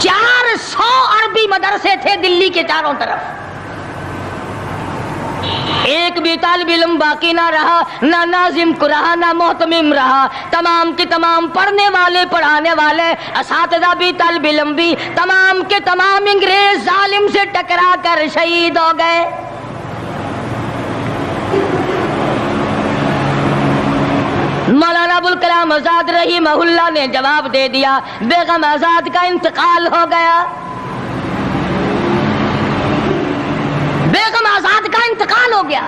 400 عربی مدرسے تھے دلی کے چاروں طرف، ایک بھی طالب علم باقی نہ رہا، نہ ناظم کو رہا، نہ محتمم رہا، تمام کے تمام پڑھنے والے، پڑھانے والے، اساتذہ بھی، طالب علم بھی، تمام کے تمام انگریز ظالم سے ٹکرا کر شہید ہو گئے۔ مولانا ابوالکلام آزاد رحمہ اللہ نے جواب دے دیا بیگم آزاد کا انتقال ہو گیا، بیگم آزاد کا انتقال ہو گیا۔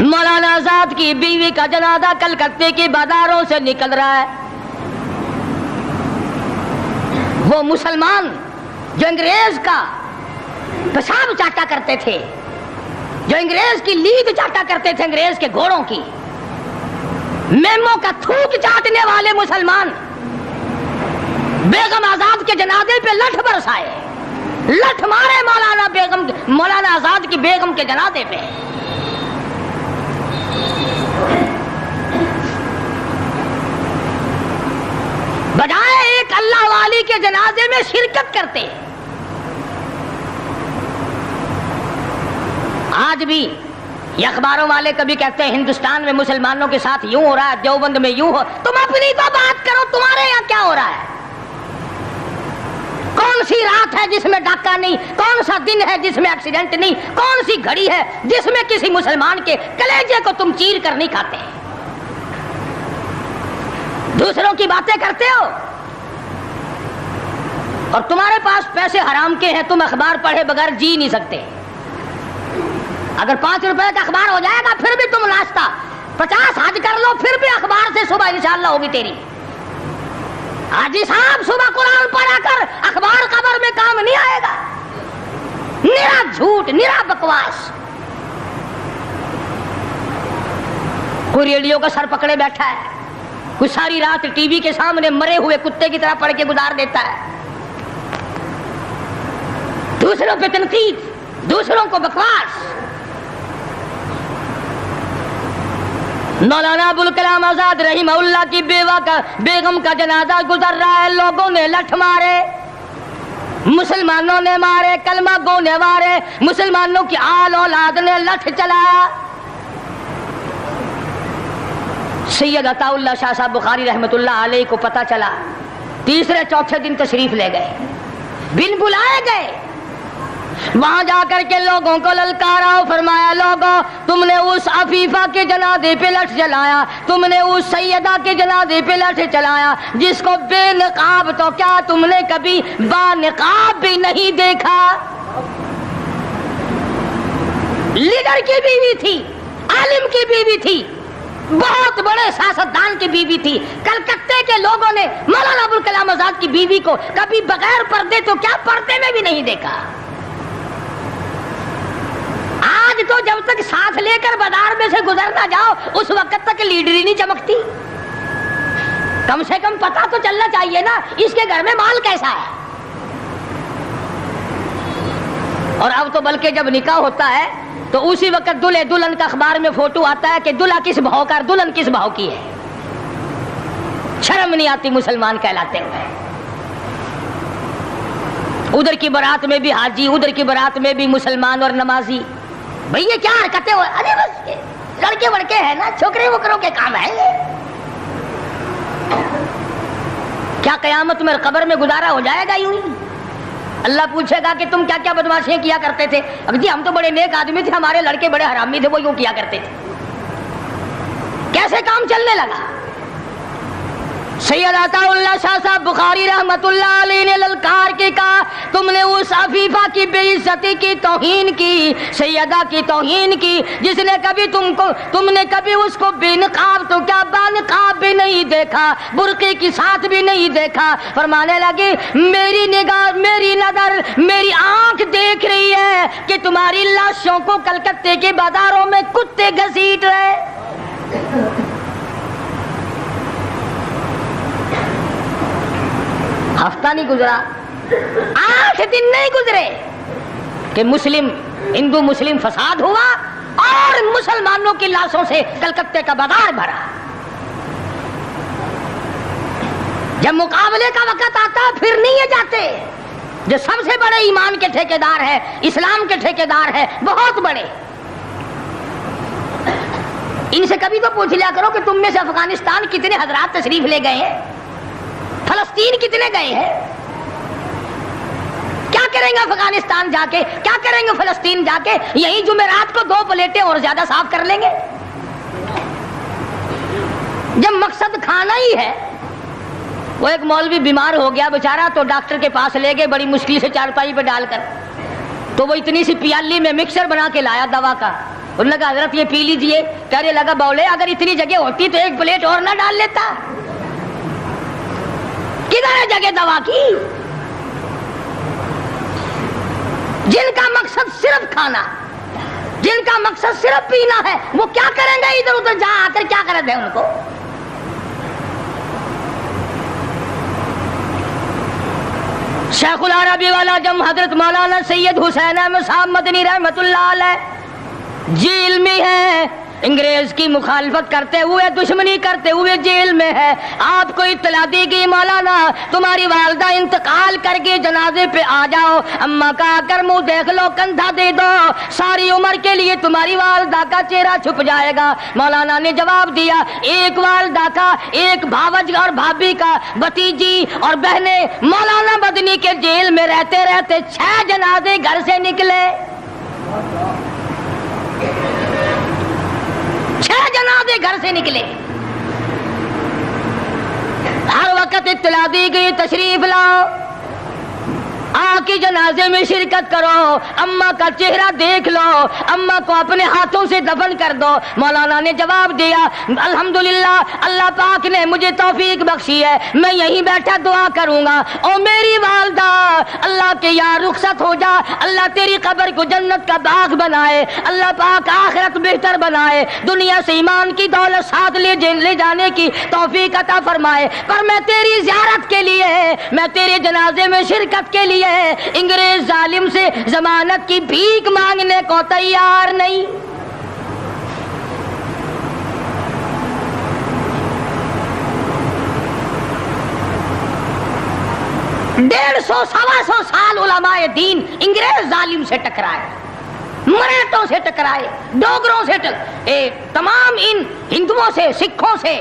مولانا آزاد کی بیوی کا جنازہ کلکتے کی بازاروں سے نکل رہا ہے، وہ مسلمان جو انگریز کا پیشاب چاٹا کرتے تھے، جو انگریز کی لید چاٹا کرتے تھے، انگریز کے گھوڑوں کی میموں کا تھوک چاٹنے والے مسلمان بیگم آزاد کے جنازے پہ لٹھ برسائے، لٹھ مارے مولانا آزاد کی بیگم کے جنازے پہ۔ بجائے ایک اللہ والی کے جنازے میں شرکت کرتے، آج بھی یہ اخباروں والے کبھی کہتے ہیں ہندوستان میں مسلمانوں کے ساتھ یوں ہو رہا ہے، دیوبند میں یوں ہو، تم اپنی تو بات کرو، تمہارے یہاں کیا ہو رہا ہے؟ کون سی رات ہے جس میں ڈاکہ نہیں، کون سا دن ہے جس میں ایکسیڈنٹ نہیں، کون سی گھڑی ہے جس میں کسی مسلمان کے کلیجے کو تم چیر کر نہیں کھاتے؟ دوسروں کی باتیں کرتے ہو اور تمہارے پاس پیسے حرام کے ہیں، تم اخبار پڑھے بغیر جی نہیں سکتے۔ اگر 5 روپے کا اخبار ہو جائے گا پھر بھی تم ناشتہ 50 حج کر لو پھر بھی اخبار سے صبح انشاءاللہ ہوگی تیری۔ حاجی صاحب صبح قرآن پڑھا کر اخبار قبر میں کام نہیں آئے گا، نرا جھوٹ، نرا بکواس۔ کوئی ریڈیو کا سر پکڑے بیٹھا ہے، کوئی ساری رات ٹی وی کے سامنے مرے ہوئے کتے کی طرح پڑھ کے گزار دیتا ہے، دوسروں پہ تنقید، دوسروں کو بکواس۔ مولانا ابوالکلام آزاد رحمہ اللہ کی بیگم کا جنازہ گزر رہا ہے، لوگوں نے لٹھ مارے، مسلمانوں نے مارے، کلمہ گو نے مارے، مسلمانوں کی آل اولاد نے لٹھ چلایا۔ سید عطا اللہ شاہ صاحب بخاری رحمت اللہ علیہ کو پتہ چلا، تیسرے چوتھے دن تشریف لے گئے، بن بلائے گئے، وہاں جا کر کے لوگوں کو للکارا، فرمایا لوگوں تم نے اس عفیفہ کے جنازے پہ لٹھ جلایا، تم نے اس سیدہ کے جنازے پہ لٹھ چلایا جس کو بے نقاب تو کیا تم نے کبھی با نقاب بھی نہیں دیکھا۔ لیڈر کی بیوی تھی، عالم کی بیوی تھی، بہت بڑے سیاستدان کی بیوی تھی۔ کلکتے کے لوگوں نے مولانا ابوالکلام آزاد کی بیوی کو کبھی بغیر پردے تو کیا پردے میں بھی نہیں دیکھا۔ آج تو جب تک ساتھ لے کر بازار میں سے گزر نہ جاؤ اس وقت تک لیڈر ہی نہیں چمکتی۔ کم سے کم پتہ تو چلنا چاہیے نا اس کے گھر میں مال کیسا ہے۔ اور اب تو بلکہ جب نکاح ہوتا ہے تو اسی وقت دلہے دلہن کا اخبار میں فوٹو آتا ہے کہ دلہا کس بھاؤ کا دلہن کس بھاؤ کی ہے۔ شرم نہیں آتی مسلمان کہلاتے ہوئے۔ ادھر کی بارات میں بھی حاجی، ادھر کی بارات میں بھی مسلمان اور نمازی۔ بھئی یہ کیا حرکتیں ہو، ارے بس لڑکے وڑکے ہیں نا، چھوکرے وکروں کے کام ہے یہ۔ کیا قیامت میں قبر میں گزارا ہو جائے گا یوں ہی؟ اللہ پوچھے گا کہ تم کیا کیا بدماشیاں کیا کرتے تھے؟ جی ہم تو بڑے نیک آدمی تھے، ہمارے لڑکے بڑے حرامی تھے، وہ یوں کیا کرتے تھے۔ کیسے کام چلنے لگا؟ سید عطا اللہ شاہ صاحب بخاری رحمت اللہ علیہ نے للکار کے کہا تم نے اس عفیفہ کی بے عزتی کی، توہین کی، سیدہ کی توہین کی جس نے کبھی تم نے کبھی اس کو بے نقاب تو کیا با نقاب بھی نہیں دیکھا، برقعے کے ساتھ بھی نہیں دیکھا۔ فرمانے لگے میری نگاہ، میری نظر، میری آنکھ دیکھ رہی ہے کہ تمہاری لاشوں کو کلکتے کے بازاروں میں کتے گھسیٹ رہے۔ ہفتہ نہیں گزرا، 8 دن نہیں گزرے کہ ہندو مسلم فساد ہوا اور مسلمانوں کی لاشوں سے کلکتے کا بازار بھرا۔ جب مقابلے کا وقت آتا پھر نہیں یہ جاتے۔ جو سب سے بڑے ایمان کے ٹھیکیدار ہے، اسلام کے ٹھیکیدار ہے، بہت بڑے، ان سے کبھی تو پوچھ لیا کرو کہ تم میں سے افغانستان کتنے حضرات تشریف لے گئے ہیں، فلسطین کتنے گئے ہیں، کیا کریں گے افغانستان جا کے، کیا کریں گے فلسطین جا کے؟ یہی جمعرات کو 2 پلیٹیں اور زیادہ صاف کر لیں گے۔ جب مقصد کھانا ہی ہے۔ وہ ایک مولوی بیمار ہو گیا بیچارہ، تو ڈاکٹر کے پاس لے گئے بڑی مشکل سے چارپائی پہ ڈال کر، تو وہ اتنی سی پیالی میں مکسر بنا کے لایا دوا کا۔ انہوں نے کہا حضرت یہ پی لیجئے۔ کہنے لگا بولے اگر اتنی جگہ ہوتی تو 1 پلیٹ اور نہ ڈال لیتا، کدھر ہے جگہ دوا کی؟ جن کا مقصد صرف کھانا، جن کا مقصد صرف پینا ہے، وہ کیا کریں گے ادھر ادھر جا آ کر؟ کیا کریں دیں ان کو؟ شیخ العربی والا جم حضرت مولانا سید حسین احمد صاحب مدنی رحمت اللہ علیہ جیل میں ہے، انگریز کی مخالفت کرتے ہوئے، دشمنی کرتے ہوئے جیل میں ہے۔ آپ کو اطلاع دی گئی مولانا تمہاری والدہ انتقال کر کے جنازے پہ آ جاؤ، اماں کا آ کر منہ دیکھ لو، کندھا دے دو، ساری عمر کے لیے تمہاری والدہ کا چہرہ چھپ جائے گا۔ مولانا نے جواب دیا ایک والدہ کا، ایک بھاوج اور بھابھی کا، بھتیجی اور بہنیں۔ مولانا مدنی کے جیل میں رہتے رہتے 6 جنازے گھر سے نکلے، 6 جنازے گھر سے نکلے۔ ہر وقت اطلاع دی گئی تشریف لاؤ، آ کے جنازے میں شرکت کرو، اماں کا چہرہ دیکھ لو، اماں کو اپنے ہاتھوں سے دفن کر دو۔ مولانا نے جواب دیا الحمدللہ اللہ پاک نے مجھے توفیق بخشی ہے، میں یہیں بیٹھا دعا کروں گا۔ او میری والدہ اللہ کے یہاں رخصت ہو جا، اللہ تیری قبر کو جنت کا باغ بنائے، اللہ پاک آخرت بہتر بنائے، دنیا سے ایمان کی دولت ساتھ لے جانے کی توفیق عطا فرمائے۔ پر میں تیری زیارت کے لیے، میں تیرے جنازے میں شرکت کے لیے انگریز ظالم سے ضمانت کی بھیک مانگنے کو تیار نہیں۔ 150 سوا سو سال علماء دین انگریز ظالم سے ٹکرائے، مراٹھوں سے ٹکرائے، ڈوگروں سے تمام ان ہندوؤں سے، سکھوں سے،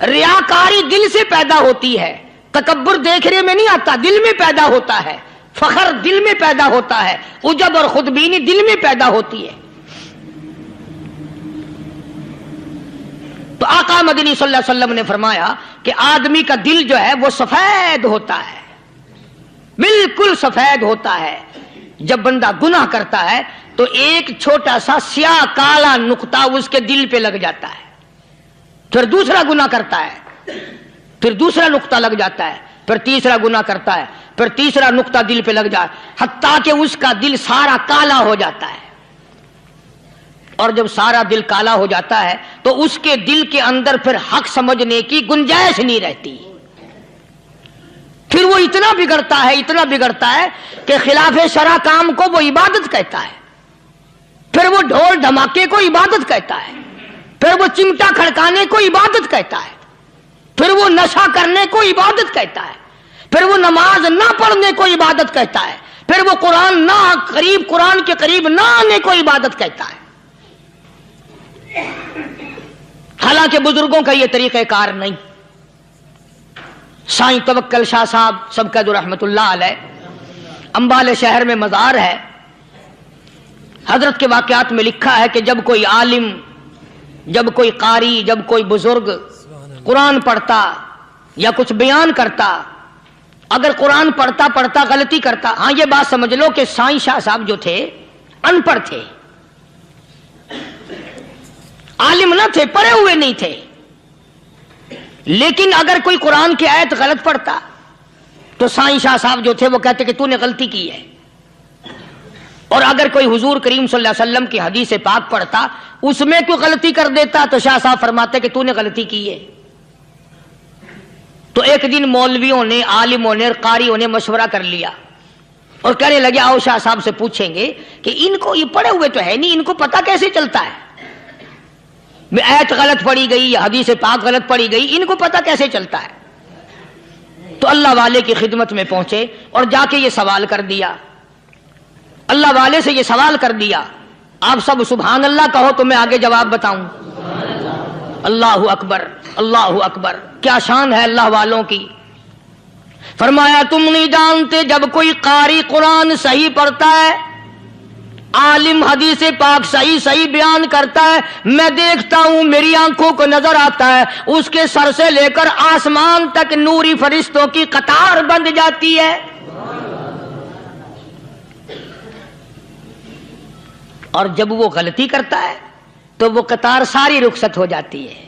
ریاکاری دل سے پیدا ہوتی ہے، تکبر دیکھنے میں نہیں آتا، دل میں پیدا ہوتا ہے، فخر دل میں پیدا ہوتا ہے، عجب اور خودبینی دل میں پیدا ہوتی ہے۔ تو آقا مدنی صلی اللہ علیہ وسلم نے فرمایا کہ آدمی کا دل جو ہے وہ سفید ہوتا ہے، بالکل سفید ہوتا ہے۔ جب بندہ گناہ کرتا ہے تو ایک چھوٹا سا سیاہ کالا نقطہ اس کے دل پہ لگ جاتا ہے، پھر دوسرا گناہ کرتا ہے، پھر دوسرا نقطہ لگ جاتا ہے، پھر تیسرا گناہ کرتا ہے، پھر تیسرا نقطہ دل پہ لگ جاتا ہے، حتیٰ کہ اس کا دل سارا کالا ہو جاتا ہے۔ اور جب سارا دل کالا ہو جاتا ہے تو اس کے دل کے اندر پھر حق سمجھنے کی گنجائش نہیں رہتی، پھر وہ اتنا بگڑتا ہے کہ خلاف شرع کام کو وہ عبادت کہتا ہے، پھر وہ ڈھول دھماکے کو عبادت کہتا ہے، پھر وہ چمٹا کھڑکانے کو عبادت کہتا ہے، پھر وہ نشہ کرنے کو عبادت کہتا ہے، پھر وہ نماز نہ پڑھنے کو عبادت کہتا ہے، پھر وہ قرآن کے قریب نہ آنے کو عبادت کہتا ہے۔ حالانکہ بزرگوں کا یہ طریقہ کار نہیں۔ سائیں توکل شاہ صاحب سب کا جو رحمت اللہ علیہ، امبالے شہر میں مزار ہے، حضرت کے واقعات میں لکھا ہے کہ جب کوئی عالم، جب کوئی قاری، جب کوئی بزرگ قرآن پڑھتا یا کچھ بیان کرتا، اگر قرآن پڑھتا غلطی کرتا، ہاں یہ بات سمجھ لو کہ سائیں شاہ صاحب جو تھے ان پڑھ تھے، عالم نہ تھے، پڑھے ہوئے نہیں تھے، لیکن اگر کوئی قرآن کی آیت غلط پڑھتا تو سائیں شاہ صاحب جو تھے وہ کہتے کہ تو نے غلطی کی ہے، اور اگر کوئی حضور کریم صلی اللہ علیہ وسلم کی حدیث پاک پڑھتا اس میں کوئی غلطی کر دیتا تو شاہ صاحب فرماتے کہ تو نے غلطی کی ہے۔ تو ایک دن مولویوں نے، عالموں نے، قاریوں نے مشورہ کر لیا اور کہنے لگے آؤ شاہ صاحب سے پوچھیں گے کہ ان کو یہ پڑھے ہوئے تو ہے نہیں، ان کو پتہ کیسے چلتا ہے، آیت غلط پڑھی گئی یا حدیث پاک غلط پڑھی گئی، ان کو پتہ کیسے چلتا ہے؟ تو اللہ والے کی خدمت میں پہنچے اور جا کے یہ سوال کر دیا، اللہ والے سے یہ سوال کر دیا۔ آپ سب سبحان اللہ کہو تو میں آگے جواب بتاؤں۔ اللہ اکبر، اللہ اکبر، کیا شان ہے اللہ والوں کی۔ فرمایا تم نہیں جانتے جب کوئی قاری قرآن صحیح پڑھتا ہے، عالم حدیث پاک صحیح بیان کرتا ہے، میں دیکھتا ہوں، میری آنکھوں کو نظر آتا ہے، اس کے سر سے لے کر آسمان تک نوری فرشتوں کی قطار بند جاتی ہے، اور جب وہ غلطی کرتا ہے تو وہ قطار ساری رخصت ہو جاتی ہے،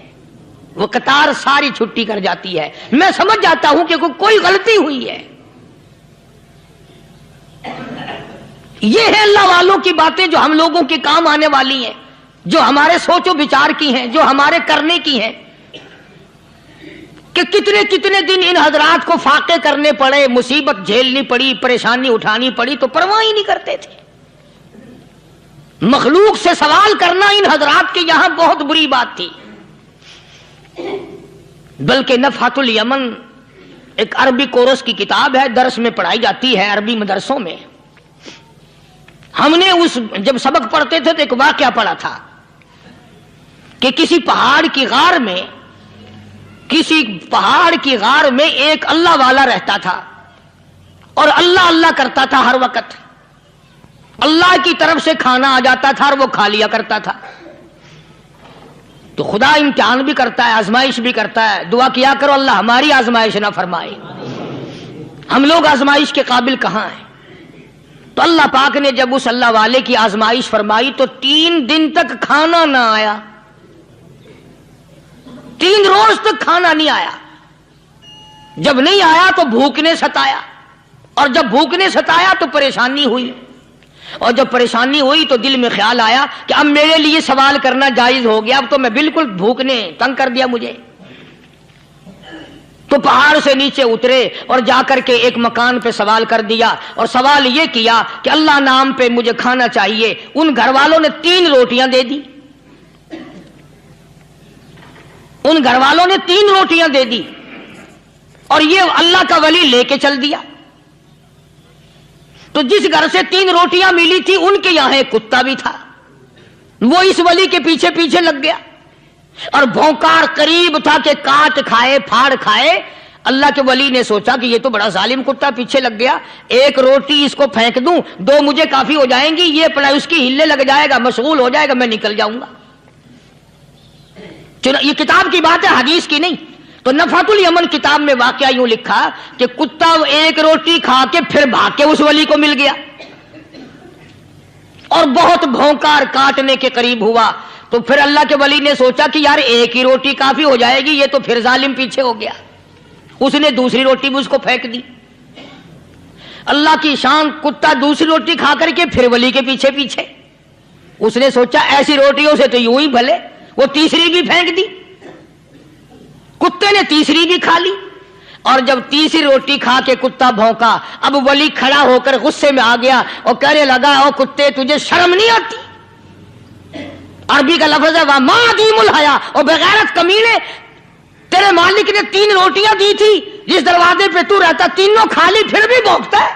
وہ قطار ساری چھٹی کر جاتی ہے، میں سمجھ جاتا ہوں کہ کوئی غلطی ہوئی ہے۔ یہ ہے اللہ والوں کی باتیں جو ہم لوگوں کے کام آنے والی ہیں، جو ہمارے سوچ و بچار کی ہیں، جو ہمارے کرنے کی ہیں، کہ کتنے دن ان حضرات کو فاقے کرنے پڑے، مصیبت جھیلنی پڑی، پریشانی اٹھانی پڑی تو پرواہ ہی نہیں کرتے تھے۔ مخلوق سے سوال کرنا ان حضرات کے یہاں بہت بری بات تھی۔ بلکہ نفحۃ الیمن ایک عربی کورس کی کتاب ہے، درس میں پڑھائی جاتی ہے عربی مدرسوں میں۔ ہم نے جب سبق پڑھتے تھے تو ایک واقعہ پڑھا تھا کہ کسی پہاڑ کی غار میں ایک اللہ والا رہتا تھا اور اللہ اللہ کرتا تھا، ہر وقت اللہ کی طرف سے کھانا آ جاتا تھا اور وہ کھا لیا کرتا تھا۔ تو خدا امتحان بھی کرتا ہے، آزمائش بھی کرتا ہے، دعا کیا کرو اللہ ہماری آزمائش نہ فرمائے، ہم لوگ آزمائش کے قابل کہاں ہیں۔ تو اللہ پاک نے جب اس اللہ والے کی آزمائش فرمائی تو 3 دن تک کھانا نہ آیا، 3 روز تک کھانا نہیں آیا۔ جب نہیں آیا تو بھوک نے ستایا، اور جب بھوک نے ستایا تو پریشانی ہوئی، اور جب پریشانی ہوئی تو دل میں خیال آیا کہ اب میرے لیے سوال کرنا جائز ہو گیا، اب تو میں بالکل بھوک نے تنگ کر دیا مجھے۔ تو پہاڑ سے نیچے اترے اور جا کر کے ایک مکان پہ سوال کر دیا، اور سوال یہ کیا کہ اللہ نام پہ مجھے کھانا چاہیے۔ ان گھر والوں نے 3 روٹیاں دے دی، ان گھر والوں نے 3 روٹیاں دے دی، اور یہ اللہ کا ولی لے کے چل دیا۔ تو جس گھر سے 3 روٹیاں ملی تھی ان کے یہاں ایک کتا بھی تھا، وہ اس ولی کے پیچھے پیچھے لگ گیا، اور بھونکار قریب تھا کہ کاٹ کھائے پھاڑ کھائے۔ اللہ کے ولی نے سوچا کہ یہ تو بڑا ظالم کتا پیچھے لگ گیا، ایک روٹی اس کو پھینک دوں، 2 مجھے کافی ہو جائیں گی، یہ اپنا اس کی ہلے لگ جائے گا، مشغول ہو جائے گا، میں نکل جاؤں گا۔ یہ کتاب کی بات ہے، حدیث کی نہیں۔ تو نفحۃ الیمن کتاب میں واقعہ یوں لکھا کہ کتا ایک روٹی کھا کے پھر بھاگ کے اس ولی کو مل گیا اور بہت بھونکار کاٹنے کے قریب ہوا۔ تو پھر اللہ کے ولی نے سوچا کہ یار ایک ہی روٹی کافی ہو جائے گی، یہ تو پھر ظالم پیچھے ہو گیا۔ اس نے دوسری روٹی بھی اس کو پھینک دی۔ اللہ کی شان، کتا دوسری روٹی کھا کر کے پھر ولی کے پیچھے پیچھے۔ اس نے سوچا ایسی روٹیوں سے تو یوں ہی بھلے، وہ تیسری بھی پھینک دی، کتے نے تیسری بھی کھا لی، اور جب تیسری روٹی کھا کے کتا بھونکا، اب ولی کھڑا ہو کر غصے میں آ گیا اور کہنے لگا او کتے تجھے شرم نہیں آتی؟ عربی کا لفظ ہے وَمَا عَدِيمُ الْحَيَا، اور بغیرت کمینے، تیرے مالک نے 3 روٹیاں دی تھی، جس دروازے پہ تو رہتا تینوں کھا لی پھر بھی بھونکتا ہے،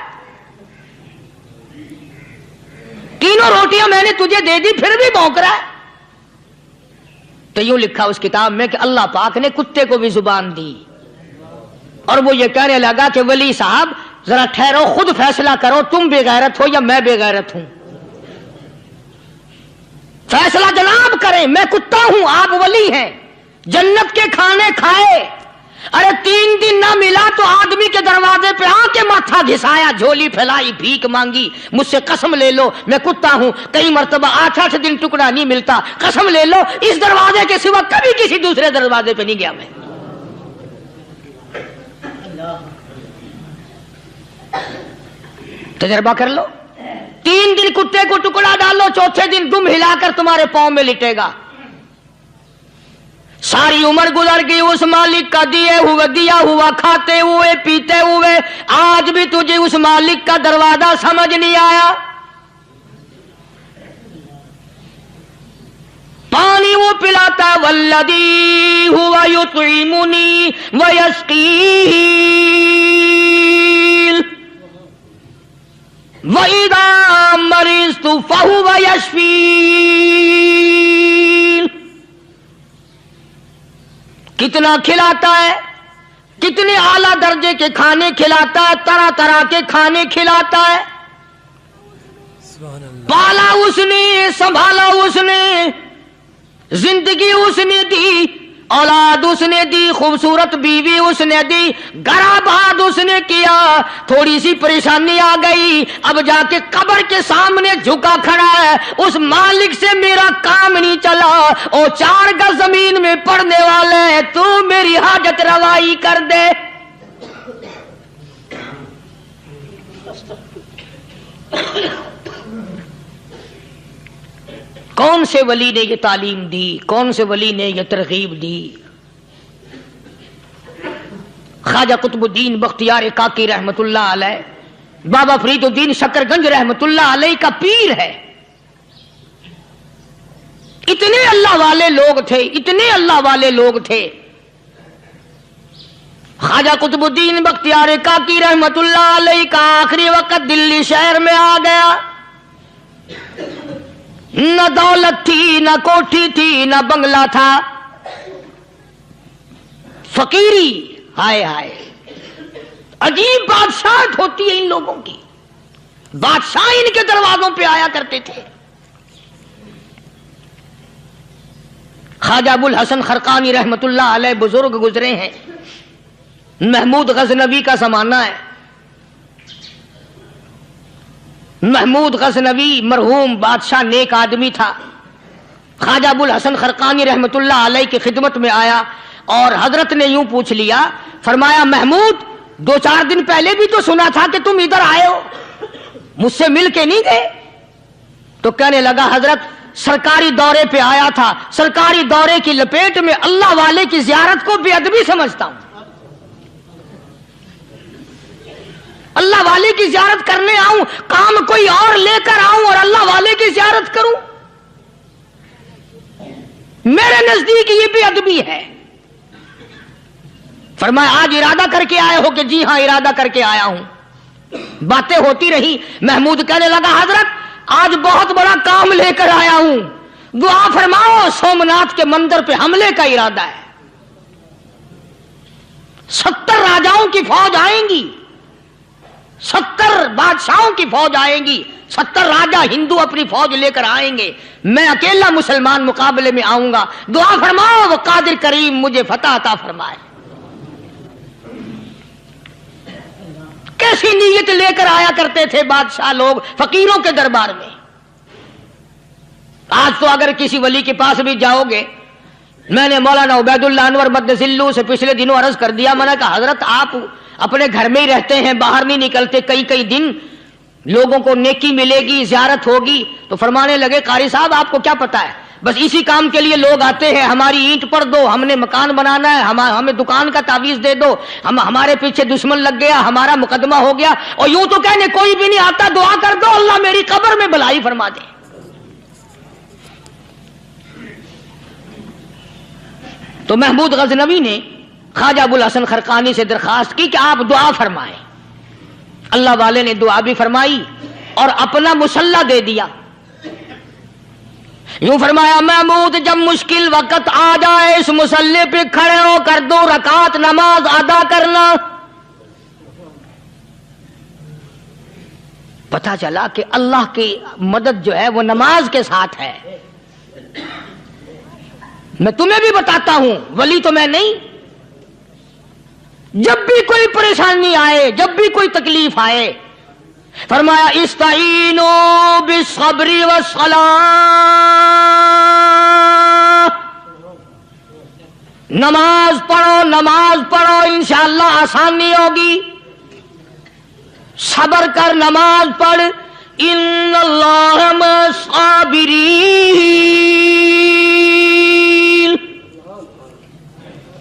3 روٹیاں میں نے تجھے دے دی پھر بھی بھونک رہا ہے۔ تو یوں لکھا اس کتاب میں کہ اللہ پاک نے کتے کو بھی زبان دی، اور وہ یہ کہنے لگا کہ ولی صاحب ذرا ٹھہرو، خود فیصلہ کرو، تم بے غیرت ہو یا میں بے غیرت ہوں، فیصلہ جناب کریں، میں کتا ہوں آپ ولی ہیں، جنت کے کھانے کھائے، ارے 3 دن نہ ملا تو آدمی کے دروازے پہ آ کے ماتھا گھسایا، جھولی پھیلائی، بھیک مانگی، مجھ سے قسم لے لو میں کتا ہوں، کئی مرتبہ 8 دن ٹکڑا نہیں ملتا، قسم لے لو اس دروازے کے سوا کبھی کسی دوسرے دروازے پہ نہیں گیا میں۔ تجربہ کر لو، 3 دن کتے کو ٹکڑا ڈالو، چوتھے دن دم ہلا کر تمہارے پاؤں میں لٹے گا۔ ساری عمر گزر گئی اس مالک کا دیا ہوا کھاتے ہوئے پیتے ہوئے، آج بھی تجھے اس مالک کا دروازہ سمجھ نہیں آیا۔ پانی وہ پلاتا ہے والذی ہوا یطعمنی ویسقین وَإِذَا مَرِضْتُ فَهُوَ يَشْفِينِ، کتنا کھلاتا ہے، کتنے اعلیٰ درجے کے کھانے کھلاتا ہے، طرح طرح کے کھانے کھلاتا ہے، پالا اس نے، سنبھالا اس نے، زندگی اس نے دی، اولاد اس نے دی، خوبصورت بیوی اس نے دی، گھر آباد اس نے کیا، تھوڑی سی پریشانی آ گئی، اب جا کے قبر کے سامنے جھکا کھڑا ہے، اس مالک سے میرا کام نہیں چلا، او 4 گز زمین میں پڑنے والے، تو میری حاجت روائی کر دے۔ کون سے ولی نے یہ تعلیم دی، کون سے ولی نے یہ ترغیب دی؟ خواجہ قطب الدین بختیار کاکی رحمت اللہ علیہ، بابا فرید الدین شکر گنج رحمت اللہ علیہ کا پیر ہے۔ اتنے اللہ والے لوگ تھے، اتنے اللہ والے لوگ تھے۔ خواجہ قطب الدین بختیار کاکی رحمت اللہ علیہ کا آخری وقت دلی شہر میں آ گیا، نہ دولت تھی، نہ کوٹھی تھی، نہ بنگلہ تھا، فقیری، ہائے ہائے، عجیب بادشاہت ہوتی ہے ان لوگوں کی، بادشاہ ان کے دروازوں پہ آیا کرتے تھے۔ خواجہ ابو الحسن خرقانی رحمت اللہ علیہ بزرگ گزرے ہیں، محمود غزنوی کا زمانہ ہے۔ محمود غزنوی مرحوم بادشاہ نیک آدمی تھا۔ خواجہ ابو الحسن خرقانی رحمت اللہ علیہ کی خدمت میں آیا اور حضرت نے یوں پوچھ لیا، فرمایا محمود 2-4 دن پہلے بھی تو سنا تھا کہ تم ادھر آئے ہو، مجھ سے مل کے نہیں گئے؟ تو کہنے لگا حضرت سرکاری دورے پہ آیا تھا، سرکاری دورے کی لپیٹ میں اللہ والے کی زیارت کو بے ادبی سمجھتا ہوں، اللہ والے کی زیارت کرنے آؤں، کام کوئی اور لے کر آؤں اور اللہ والے کی زیارت کروں؟ میرے نزدیک یہ بے ادبی ہے۔ فرمایا آج ارادہ کر کے آئے ہو؟ کہ جی ہاں ارادہ کر کے آیا ہوں۔ باتیں ہوتی رہی، محمود کہنے لگا حضرت آج بہت بڑا کام لے کر آیا ہوں، دعا فرماؤ سومناتھ کے مندر پہ حملے کا ارادہ ہے، 70 راجاؤں کی فوج آئیں گی، 70 بادشاہوں کی فوج آئیں گی، 70 راجا ہندو اپنی فوج لے کر آئیں گے، میں اکیلا مسلمان مقابلے میں آؤں گا، دعا فرماؤ وہ قادر کریم مجھے فتح عطا فرمائے۔ کیسی نیت لے کر آیا کرتے تھے بادشاہ لوگ فقیروں کے دربار میں۔ آج تو اگر کسی ولی کے پاس بھی جاؤ گے، میں نے مولانا عبید اللہ انور مدذلو سے پچھلے دنوں عرض کر دیا، میں نے کہا حضرت آپ اپنے گھر میں ہی رہتے ہیں، باہر نہیں نکلتے، کئی دن لوگوں کو نیکی ملے گی، زیارت ہوگی، تو فرمانے لگے قاری صاحب آپ کو کیا پتا ہے، بس اسی کام کے لیے لوگ آتے ہیں، ہماری اینٹ پر دو، ہم نے مکان بنانا ہے، ہمیں دکان کا تعویذ دے دو، ہمارے پیچھے دشمن لگ گیا، ہمارا مقدمہ ہو گیا، اور یوں تو کہنے کوئی بھی نہیں آتا، دعا کر دو اللہ میری قبر میں بھلائی فرما دے۔ تو محمود غزنوی نے خواجہ ابوالحسن خرقانی سے درخواست کی کہ آپ دعا فرمائیں۔ اللہ والے نے دعا بھی فرمائی اور اپنا مسلح دے دیا۔ یوں فرمایا محمود جب مشکل وقت آ جائے اس مسلح پہ کھڑے ہو کر 2 رکعت نماز ادا کرنا۔ پتہ چلا کہ اللہ کی مدد جو ہے وہ نماز کے ساتھ ہے۔ میں تمہیں بھی بتاتا ہوں، ولی تو میں نہیں، جب بھی کوئی پریشانی آئے، جب بھی کوئی تکلیف آئے، فرمایا استعینوا بالصبر والصلاۃ، نماز پڑھو انشاءاللہ آسانی ہوگی، صبر کر نماز پڑھ، ان اللہ مع الصابرین،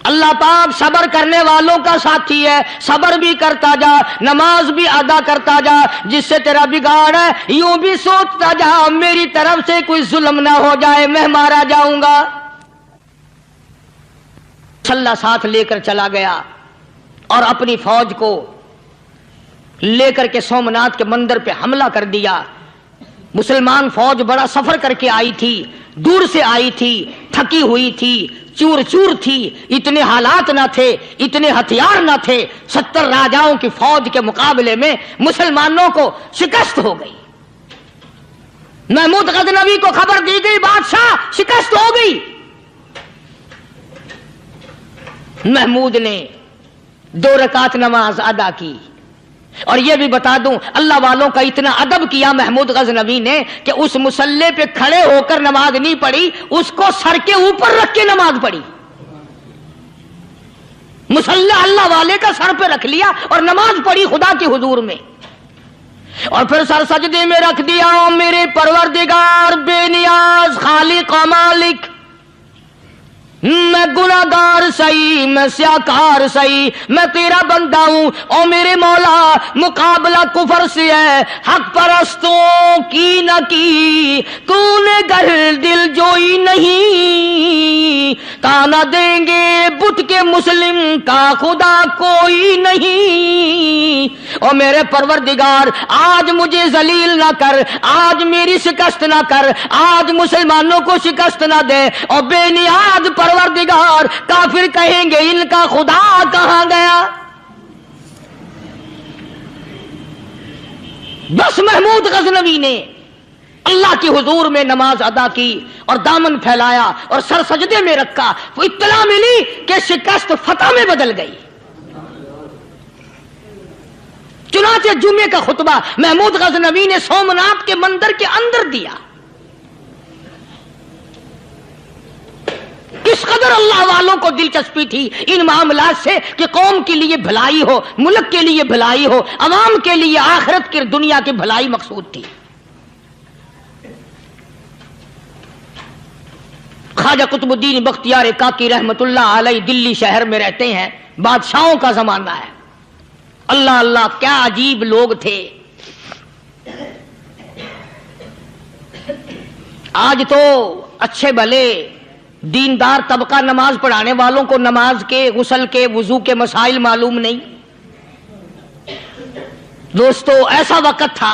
اللہ پاک صبر کرنے والوں کا ساتھی ہے، صبر بھی کرتا جا، نماز بھی ادا کرتا جا، جس سے تیرا بگاڑ ہے یوں بھی سوچتا جا میری طرف سے کوئی ظلم نہ ہو جائے، میں مارا جاؤں گا۔ اللہ ساتھ لے کر چلا گیا اور اپنی فوج کو لے کر کے سومناتھ کے مندر پہ حملہ کر دیا۔ مسلمان فوج بڑا سفر کر کے آئی تھی، دور سے آئی تھی، تھکی ہوئی تھی، چور چور تھی، اتنے حالات نہ تھے، اتنے ہتھیار نہ تھے، 70 راجاؤں کی فوج کے مقابلے میں مسلمانوں کو شکست ہو گئی۔ محمود غزنوی کو خبر دی گئی بادشاہ شکست ہو گئی۔ محمود نے 2 رکعت نماز ادا کی، اور یہ بھی بتا دوں اللہ والوں کا اتنا ادب کیا محمود غزنوی نے کہ اس مسلح پہ کھڑے ہو کر نماز نہیں پڑھی، اس کو سر کے اوپر رکھ کے نماز پڑھی۔ مسلح اللہ والے کا سر پہ رکھ لیا اور نماز پڑھی خدا کے حضور میں، اور پھر سر سجدے میں رکھ دیا۔ میرے پروردگار بے نیاز خالق و مالک، میں گناہگار سہی، میں سیاکار سہی، میں تیرا بندہ ہوں، او میرے مولا مقابلہ کفر سے ہے، حق پرستوں کی نہ کی تو نے گر دل جوئی نہیں، تانا دیں گے بت کے مسلم کا خدا کوئی نہیں، او میرے پروردگار آج مجھے ذلیل نہ کر، آج میری شکست نہ کر، آج مسلمانوں کو شکست نہ دے، اور بے نیاز پروردگار کافر کہیں گے ان کا خدا کہاں گیا۔ بس محمود غزنوی نے اللہ کی حضور میں نماز ادا کی اور دامن پھیلایا اور سر سجدے میں رکھا، وہ اطلاع ملی کہ شکست فتح میں بدل گئی۔ چنانچہ جمعے کا خطبہ محمود غزنوی نے سومناتھ کے مندر کے اندر دیا۔ اس قدر اللہ والوں کو دلچسپی تھی ان معاملات سے کہ قوم کے لیے بھلائی ہو، ملک کے لیے بھلائی ہو، عوام کے لیے آخرت کی دنیا کی بھلائی مقصود تھی۔ خواجہ قطب الدین بختیار کاکی رحمت اللہ علیہ دلی شہر میں رہتے ہیں، بادشاہوں کا زمانہ ہے۔ اللہ اللہ کیا عجیب لوگ تھے۔ آج تو اچھے بھلے دیندار طبقہ نماز پڑھانے والوں کو نماز کے، غسل کے، وضو کے مسائل معلوم نہیں۔ دوستو ایسا وقت تھا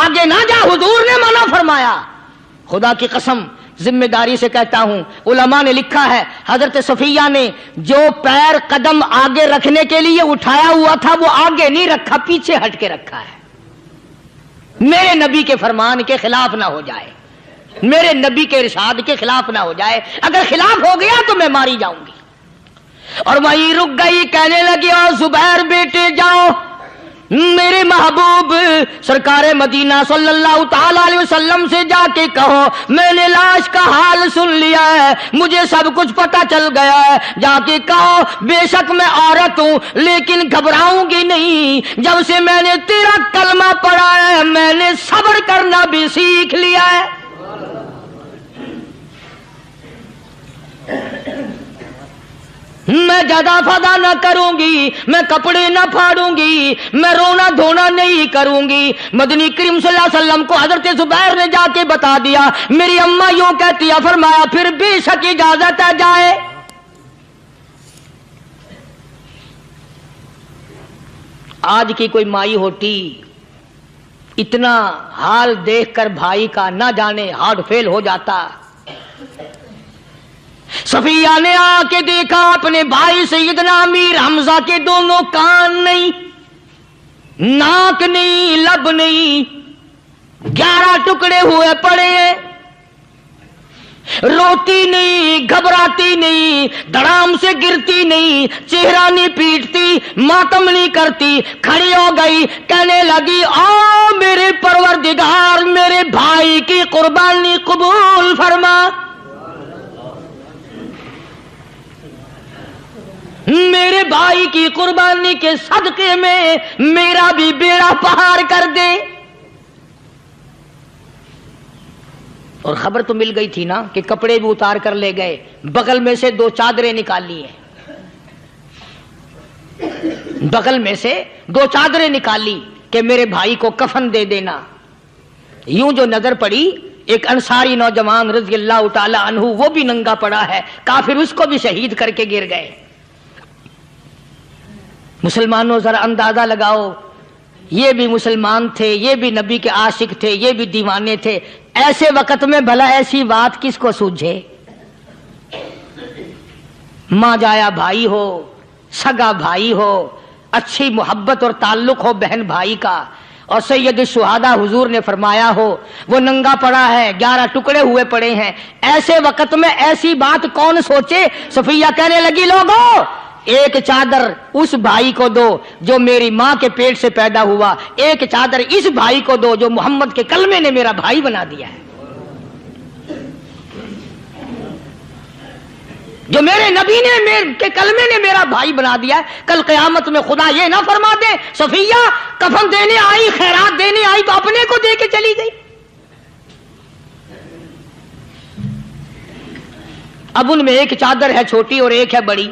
آگے نہ جا، حضور نے منع فرمایا۔ خدا کی قسم ذمہ داری سے کہتا ہوں، علماء نے لکھا ہے حضرت صفیہ نے جو پیر قدم آگے رکھنے کے لیے اٹھایا ہوا تھا وہ آگے نہیں رکھا، پیچھے ہٹ کے رکھا ہے، میرے نبی کے فرمان کے خلاف نہ ہو جائے، میرے نبی کے ارشاد کے خلاف نہ ہو جائے، اگر خلاف ہو گیا تو میں ماری جاؤں گی۔ اور وہیں رک گئی، کہنے لگی او زبیر بیٹے جاؤ، میرے محبوب سرکار مدینہ صلی اللہ تعالی علیہ وسلم سے جا کے کہو میں نے لاش کا حال سن لیا ہے، مجھے سب کچھ پتہ چل گیا ہے، جا کے کہو بے شک میں عورت ہوں لیکن گھبراؤں گی نہیں، جب سے میں نے تیرا کلمہ پڑھا ہے میں نے صبر کرنا بھی سیکھ لیا ہے۔ میں جدا فدا نہ کروں گی، میں کپڑے نہ پھاڑوں گی، میں رونا دھونا نہیں کروں گی۔ مدنی کریم صلی اللہ علیہ وسلم کو حضرت زبیر نے جا کے بتا دیا، میری اماں یوں کہتی ہے، فرمایا پھر بے شک اجازت ہے جائے۔ آج کی کوئی مائی ہوتی اتنا حال دیکھ کر بھائی کا نہ جانے ہارٹ فیل ہو جاتا۔ صفیہ نے آ کے دیکھا اپنے بھائی سیدنا امیر حمزہ کے دونوں کان نہیں، ناک نہیں، لب نہیں، 11 ٹکڑے ہوئے پڑے ہیں، روتی نہیں، گھبراتی نہیں، دھڑام سے گرتی نہیں، چہرہ نہیں پیٹتی، ماتم نہیں کرتی، کھڑی ہو گئی، کہنے لگی او میرے پروردگار میرے بھائی کی قربانی قبول فرما، میرے بھائی کی قربانی کے صدقے میں میرا بھی بیڑا پہاڑ کر دے۔ اور خبر تو مل گئی تھی نا کہ کپڑے بھی اتار کر لے گئے، بغل میں سے 2 چادریں نکال لی ہیں، بغل میں سے 2 چادریں نکال لی کہ میرے بھائی کو کفن دے دینا۔ یوں جو نظر پڑی ایک انصاری نوجوان رضی اللہ تعالی عنہ، وہ بھی ننگا پڑا ہے، کافر اس کو بھی شہید کر کے گر گئے۔ مسلمانوں ذرا اندازہ لگاؤ، یہ بھی مسلمان تھے، یہ بھی نبی کے عاشق تھے، یہ بھی دیوانے تھے، ایسے وقت میں بھلا ایسی بات کس کو سوجھے؟ ماں جایا بھائی ہو، سگا بھائی ہو، اچھی محبت اور تعلق ہو بہن بھائی کا، اور سید الشہداء حضور نے فرمایا ہو وہ ننگا پڑا ہے، 11 ٹکڑے ہوئے پڑے ہیں، ایسے وقت میں ایسی بات کون سوچے؟ صفیہ کہنے لگی لوگوں ایک چادر اس بھائی کو دو جو میری ماں کے پیٹ سے پیدا ہوا، ایک چادر اس بھائی کو دو جو محمد کے کلمے نے میرا بھائی بنا دیا ہے، جو میرے نبی نے میرے کے کلمے نے میرا بھائی بنا دیا ہے۔ کل قیامت میں خدا یہ نہ فرما دے صفیہ کفن دینے آئی، خیرات دینے آئی تو اپنے کو دے کے چلی گئی۔ اب ان میں ایک چادر ہے چھوٹی اور ایک ہے بڑی،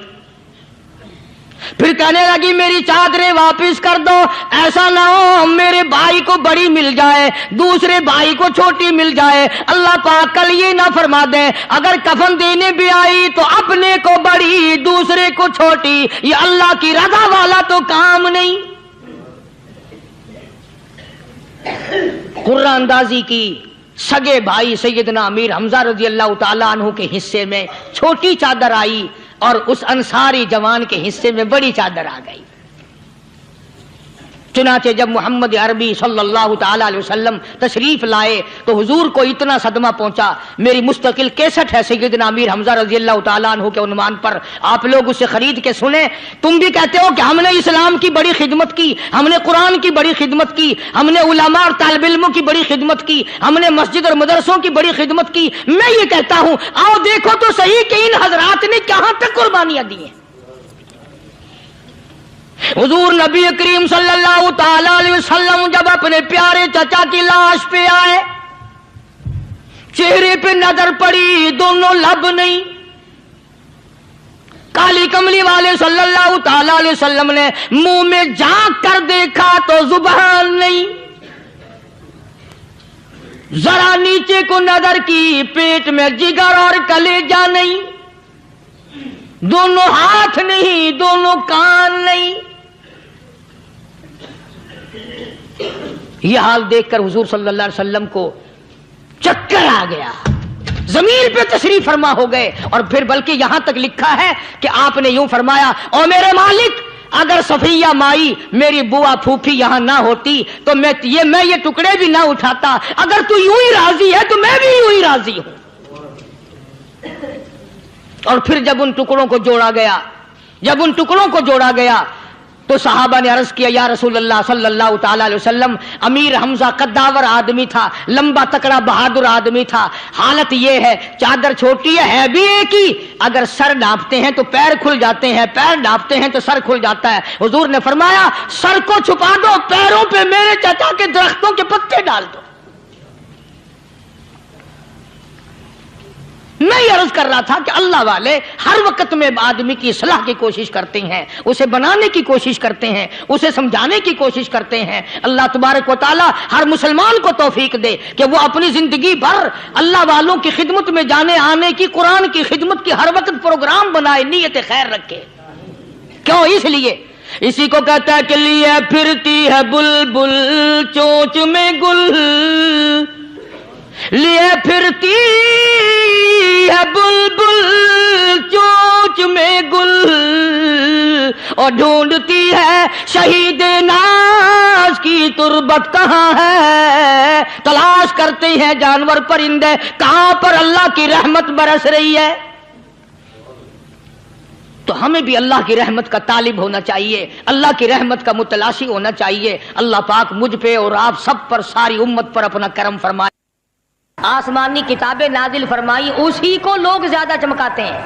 پھر کہنے لگی میری چادریں واپس کر دو، ایسا نہ ہو میرے بھائی کو بڑی مل جائے دوسرے بھائی کو چھوٹی مل جائے، اللہ پاک کل یہ نہ فرما دے اگر کفن دینے بھی آئی تو اپنے کو بڑی دوسرے کو چھوٹی، یہ اللہ کی رضا والا تو کام نہیں۔ قرہ اندازی کی، سگے بھائی سیدنا امیر حمزہ رضی اللہ تعالی عنہ کے حصے میں چھوٹی چادر آئی اور اس انصاری جوان کے حصے میں بڑی چادر آ گئی۔ چنانچہ جب محمد عربی صلی اللہ تعالی علیہ وسلم تشریف لائے تو حضور کو اتنا صدمہ پہنچا، میری مستقل کیسٹ ہے سیدنا امیر حمزہ رضی اللہ تعالیٰ عنہ کے عنوان پر، آپ لوگ اسے خرید کے سنیں۔ تم بھی کہتے ہو کہ ہم نے اسلام کی بڑی خدمت کی، ہم نے قرآن کی بڑی خدمت کی، ہم نے علماء اور طالب علموں کی بڑی خدمت کی، ہم نے مسجد اور مدرسوں کی بڑی خدمت کی۔ میں یہ کہتا ہوں آؤ دیکھو تو صحیح کہ ان حضرات نے کہاں تک قربانیاں دی ہیں۔ حضور نبی کریم صلی اللہ تعالی علیہ وسلم جب اپنے پیارے چچا کی لاش پہ آئے، چہرے پہ نظر پڑی دونوں لب نہیں، کالی کملی والے صلی اللہ تعالی علیہ وسلم نے منہ میں جھانک کر دیکھا تو زبان نہیں، ذرا نیچے کو نظر کی پیٹ میں جگر اور کلیجہ نہیں، دونوں ہاتھ نہیں، دونوں کان نہیں۔ یہ حال دیکھ کر حضور صلی اللہ علیہ وسلم کو چکر آ گیا، زمین پہ تشریف فرما ہو گئے، اور پھر بلکہ یہاں تک لکھا ہے کہ آپ نے یوں فرمایا، او میرے مالک، اگر صفیہ مائی میری بوا پھوپھی یہاں نہ ہوتی تو میں یہ ٹکڑے بھی نہ اٹھاتا، اگر تو یوں ہی راضی ہے تو میں بھی یوں ہی راضی ہوں۔ اور پھر جب ان ٹکڑوں کو جوڑا گیا تو صحابہ نے عرض کیا، یا رسول اللہ صلی اللہ تعالی علیہ وسلم، امیر حمزہ قداور آدمی تھا، لمبا تکڑا بہادر آدمی تھا، حالت یہ ہے چادر چھوٹی ہے بھی ایک ہی، اگر سر ڈھانپتے ہیں تو پیر کھل جاتے ہیں، پیر ڈھانپتے ہیں تو سر کھل جاتا ہے۔ حضور نے فرمایا، سر کو چھپا دو، پیروں پہ میرے چچا کے درختوں کے پتے ڈال دو۔ میں یہ عرض کر رہا تھا کہ اللہ والے ہر وقت میں آدمی کی اصلاح کی کوشش کرتے ہیں، اسے بنانے کی کوشش کرتے ہیں، اسے سمجھانے کی کوشش کرتے ہیں۔ اللہ تبارک و تعالی ہر مسلمان کو توفیق دے کہ وہ اپنی زندگی بھر اللہ والوں کی خدمت میں جانے آنے کی، قرآن کی خدمت کی ہر وقت پروگرام بنائے، نیت خیر رکھے۔ کیوں؟ اس لیے، اسی کو کہتا ہے کہ لیے پھرتی ہے بلبل چونچ میں گل، لیے پھرتی ہے بلبل چونچ میں گل، اور ڈھونڈتی ہے شہید ناز کی تربت کہاں ہے، تلاش کرتے ہیں جانور پرندے کہاں پر اللہ کی رحمت برس رہی ہے۔ تو ہمیں بھی اللہ کی رحمت کا طالب ہونا چاہیے، اللہ کی رحمت کا متلاشی ہونا چاہیے۔ اللہ پاک مجھ پہ اور آپ سب پر، ساری امت پر اپنا کرم فرمائے۔ آسمانی کتابیں نازل فرمائی، اسی کو لوگ زیادہ چمکاتے ہیں۔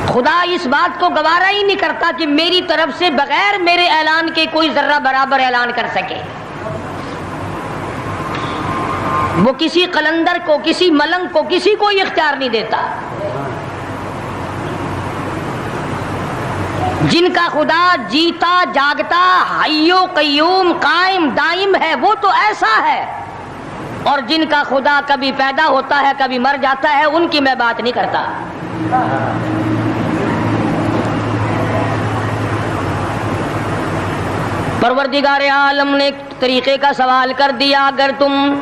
خدا اس بات کو گوارا ہی نہیں کرتا کہ میری طرف سے بغیر میرے اعلان کے کوئی ذرہ برابر اعلان کر سکے۔ وہ کسی قلندر کو، کسی ملنگ کو، کسی کو اختیار نہیں دیتا۔ جن کا خدا جیتا جاگتا حی و قیوم قائم دائم ہے، وہ تو ایسا ہے، اور جن کا خدا کبھی پیدا ہوتا ہے کبھی مر جاتا ہے، ان کی میں بات نہیں کرتا۔ پروردگار عالم نے ایک طریقے کا سوال کر دیا، اگر تم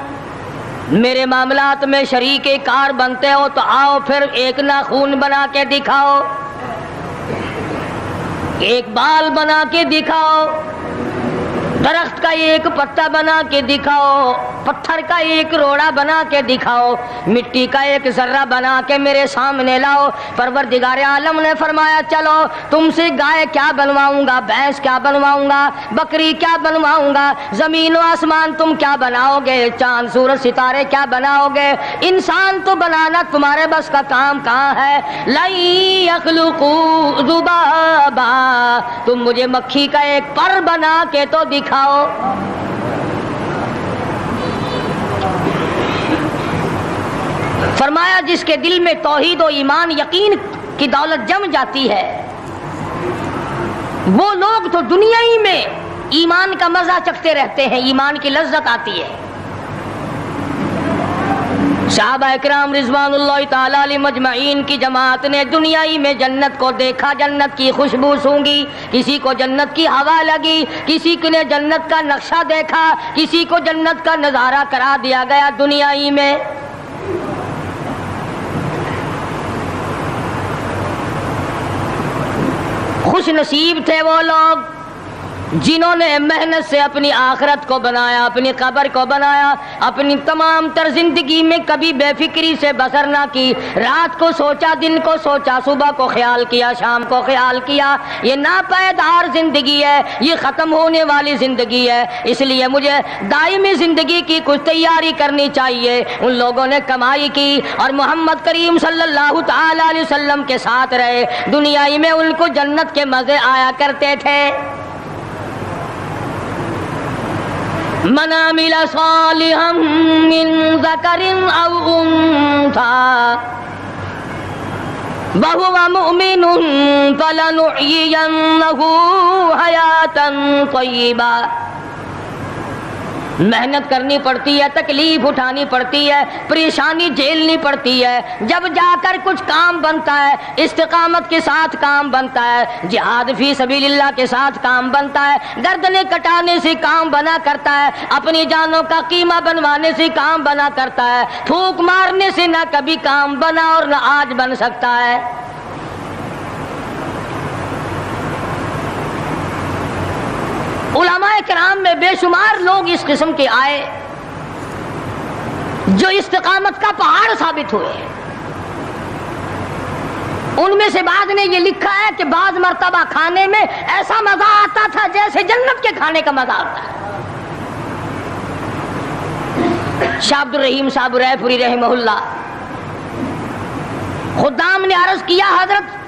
میرے معاملات میں شریک کار بنتے ہو تو آؤ پھر ایک ناخون بنا کے دکھاؤ، ایک بال بنا کے دکھاؤ، درخت کا ایک پتا بنا کے دکھاؤ، پتھر کا ایک روڑا بنا کے دکھاؤ، مٹی کا ایک ذرہ بنا کے میرے سامنے لاؤ۔ پروردگار عالم نے فرمایا، چلو تم سے گائے کیا بنواؤں گا، بھینس کیا بنواؤں گا، بکری کیا بنواؤں گا، زمین و آسمان تم کیا بناؤ گے، چاند سورج ستارے کیا بناؤ گے، انسان تو بنانا تمہارے بس کا کام کہاں ہے۔ لَن يَخْلُقُوا ذُبَابًا، تم مجھے مکھی کا ایک پر بنا کے تو دکھاؤ۔ فرمایا، جس کے دل میں توحید و ایمان یقین کی دولت جم جاتی ہے، وہ لوگ تو دنیا ہی میں ایمان کا مزہ چکھتے رہتے ہیں، ایمان کی لذت آتی ہے۔ صحابہ اکرام رضوان اللہ تعالی علیہ مجمعین کی جماعت نے دنیائی میں جنت کو دیکھا، جنت کی خوشبو سونگھی، کسی کو جنت کی ہوا لگی، کسی نے جنت کا نقشہ دیکھا، کسی کو جنت کا نظارہ کرا دیا گیا دنیائی میں۔ خوش نصیب تھے وہ لوگ جنہوں نے محنت سے اپنی آخرت کو بنایا، اپنی قبر کو بنایا، اپنی تمام تر زندگی میں کبھی بے فکری سے بسر نہ کی، رات کو سوچا، دن کو سوچا، صبح کو خیال کیا، شام کو خیال کیا۔ یہ ناپائیدار زندگی ہے، یہ ختم ہونے والی زندگی ہے، اس لیے مجھے دائمی زندگی کی کچھ تیاری کرنی چاہیے۔ ان لوگوں نے کمائی کی اور محمد کریم صلی اللہ تعالی علیہ وسلم کے ساتھ رہے، دنیائی میں ان کو جنت کے مزے آیا کرتے تھے۔ من عمل صالحا من ذکر او انثى وهو مؤمن فلنحيينه حياة طيبة محنت کرنی پڑتی ہے، تکلیف اٹھانی پڑتی ہے، پریشانی جھیلنی پڑتی ہے، جب جا کر کچھ کام بنتا ہے، استقامت کے ساتھ کام بنتا ہے، جہاد فی سبیل اللہ کے ساتھ کام بنتا ہے، گردنیں کٹانے سے کام بنا کرتا ہے، اپنی جانوں کا قیمہ بنوانے سے کام بنا کرتا ہے، پھونک مارنے سے نہ کبھی کام بنا اور نہ آج بن سکتا ہے۔ علماء کرام میں بے شمار لوگ اس قسم کے آئے جو استقامت کا پہاڑ ثابت ہوئے۔ ان میں سے بعض نے یہ لکھا ہے کہ بعض مرتبہ کھانے میں ایسا مزہ آتا تھا جیسے جنت کے کھانے کا مزہ آتا ہے۔ شاہ عبد الرحیم صاحب رائے پوری رحمہ اللہ، خدام نے عرض کیا حضرت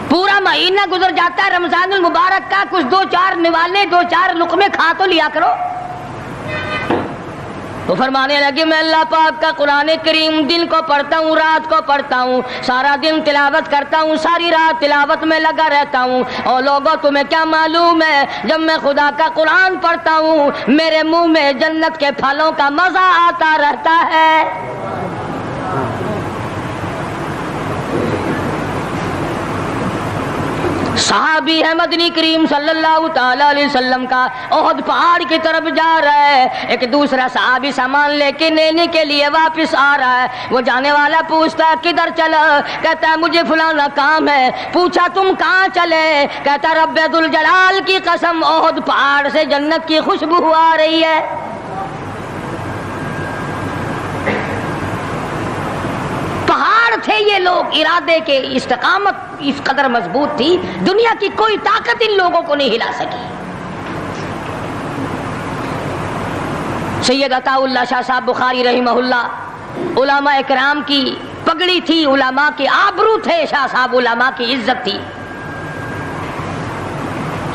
پورا مہینہ گزر جاتا ہے رمضان المبارک کا، کچھ دو چار نوالے دو چار لقمے کھا تو لیا کرو۔ تو فرمانے لگے میں اللہ پاک کا قرآن کریم دن کو پڑھتا ہوں، رات کو پڑھتا ہوں، سارا دن تلاوت کرتا ہوں، ساری رات تلاوت میں لگا رہتا ہوں، اور لوگوں تمہیں کیا معلوم ہے جب میں خدا کا قرآن پڑھتا ہوں میرے منہ میں جنت کے پھلوں کا مزہ آتا رہتا ہے۔ صحابی ہے مدنی کریم صلی اللہ تعالی علیہ وسلم کا، احد پہاڑ کی طرف جا رہا ہے، ایک دوسرا صحابی سامان لے کے لینے کے لیے واپس آ رہا ہے، وہ جانے والا پوچھتا ہے کدھر چلا؟ کہتا ہے مجھے فلانا کام ہے۔ پوچھا تم کہاں چلے؟ کہتا رب ذوالجلال کی قسم احد پہاڑ سے جنت کی خوشبو آ رہی ہے۔ پہاڑ تھے یہ لوگ، ارادے کے، استقامت اس قدر مضبوط تھی، دنیا کی کوئی طاقت ان لوگوں کو نہیں ہلا سکی۔ سید عطا اللہ شاہ صاحب بخاری رحمہ اللہ، علماء اکرام کی پگڑی تھی، علماء کے آبرو تھے شاہ صاحب، علماء کی عزت تھی۔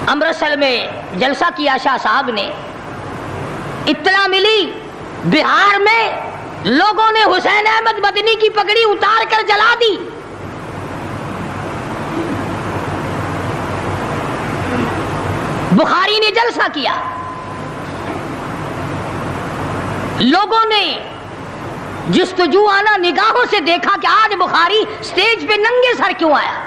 امرتسر میں جلسہ کیا شاہ صاحب نے، اطلاع ملی بہار میں لوگوں نے حسین احمد مدنی کی پگڑی اتار کر جلا دی۔ بخاری نے جلسہ کیا، لوگوں نے جستجو آنا نگاہوں سے دیکھا کہ آج بخاری سٹیج پہ ننگے سر کیوں آیا؟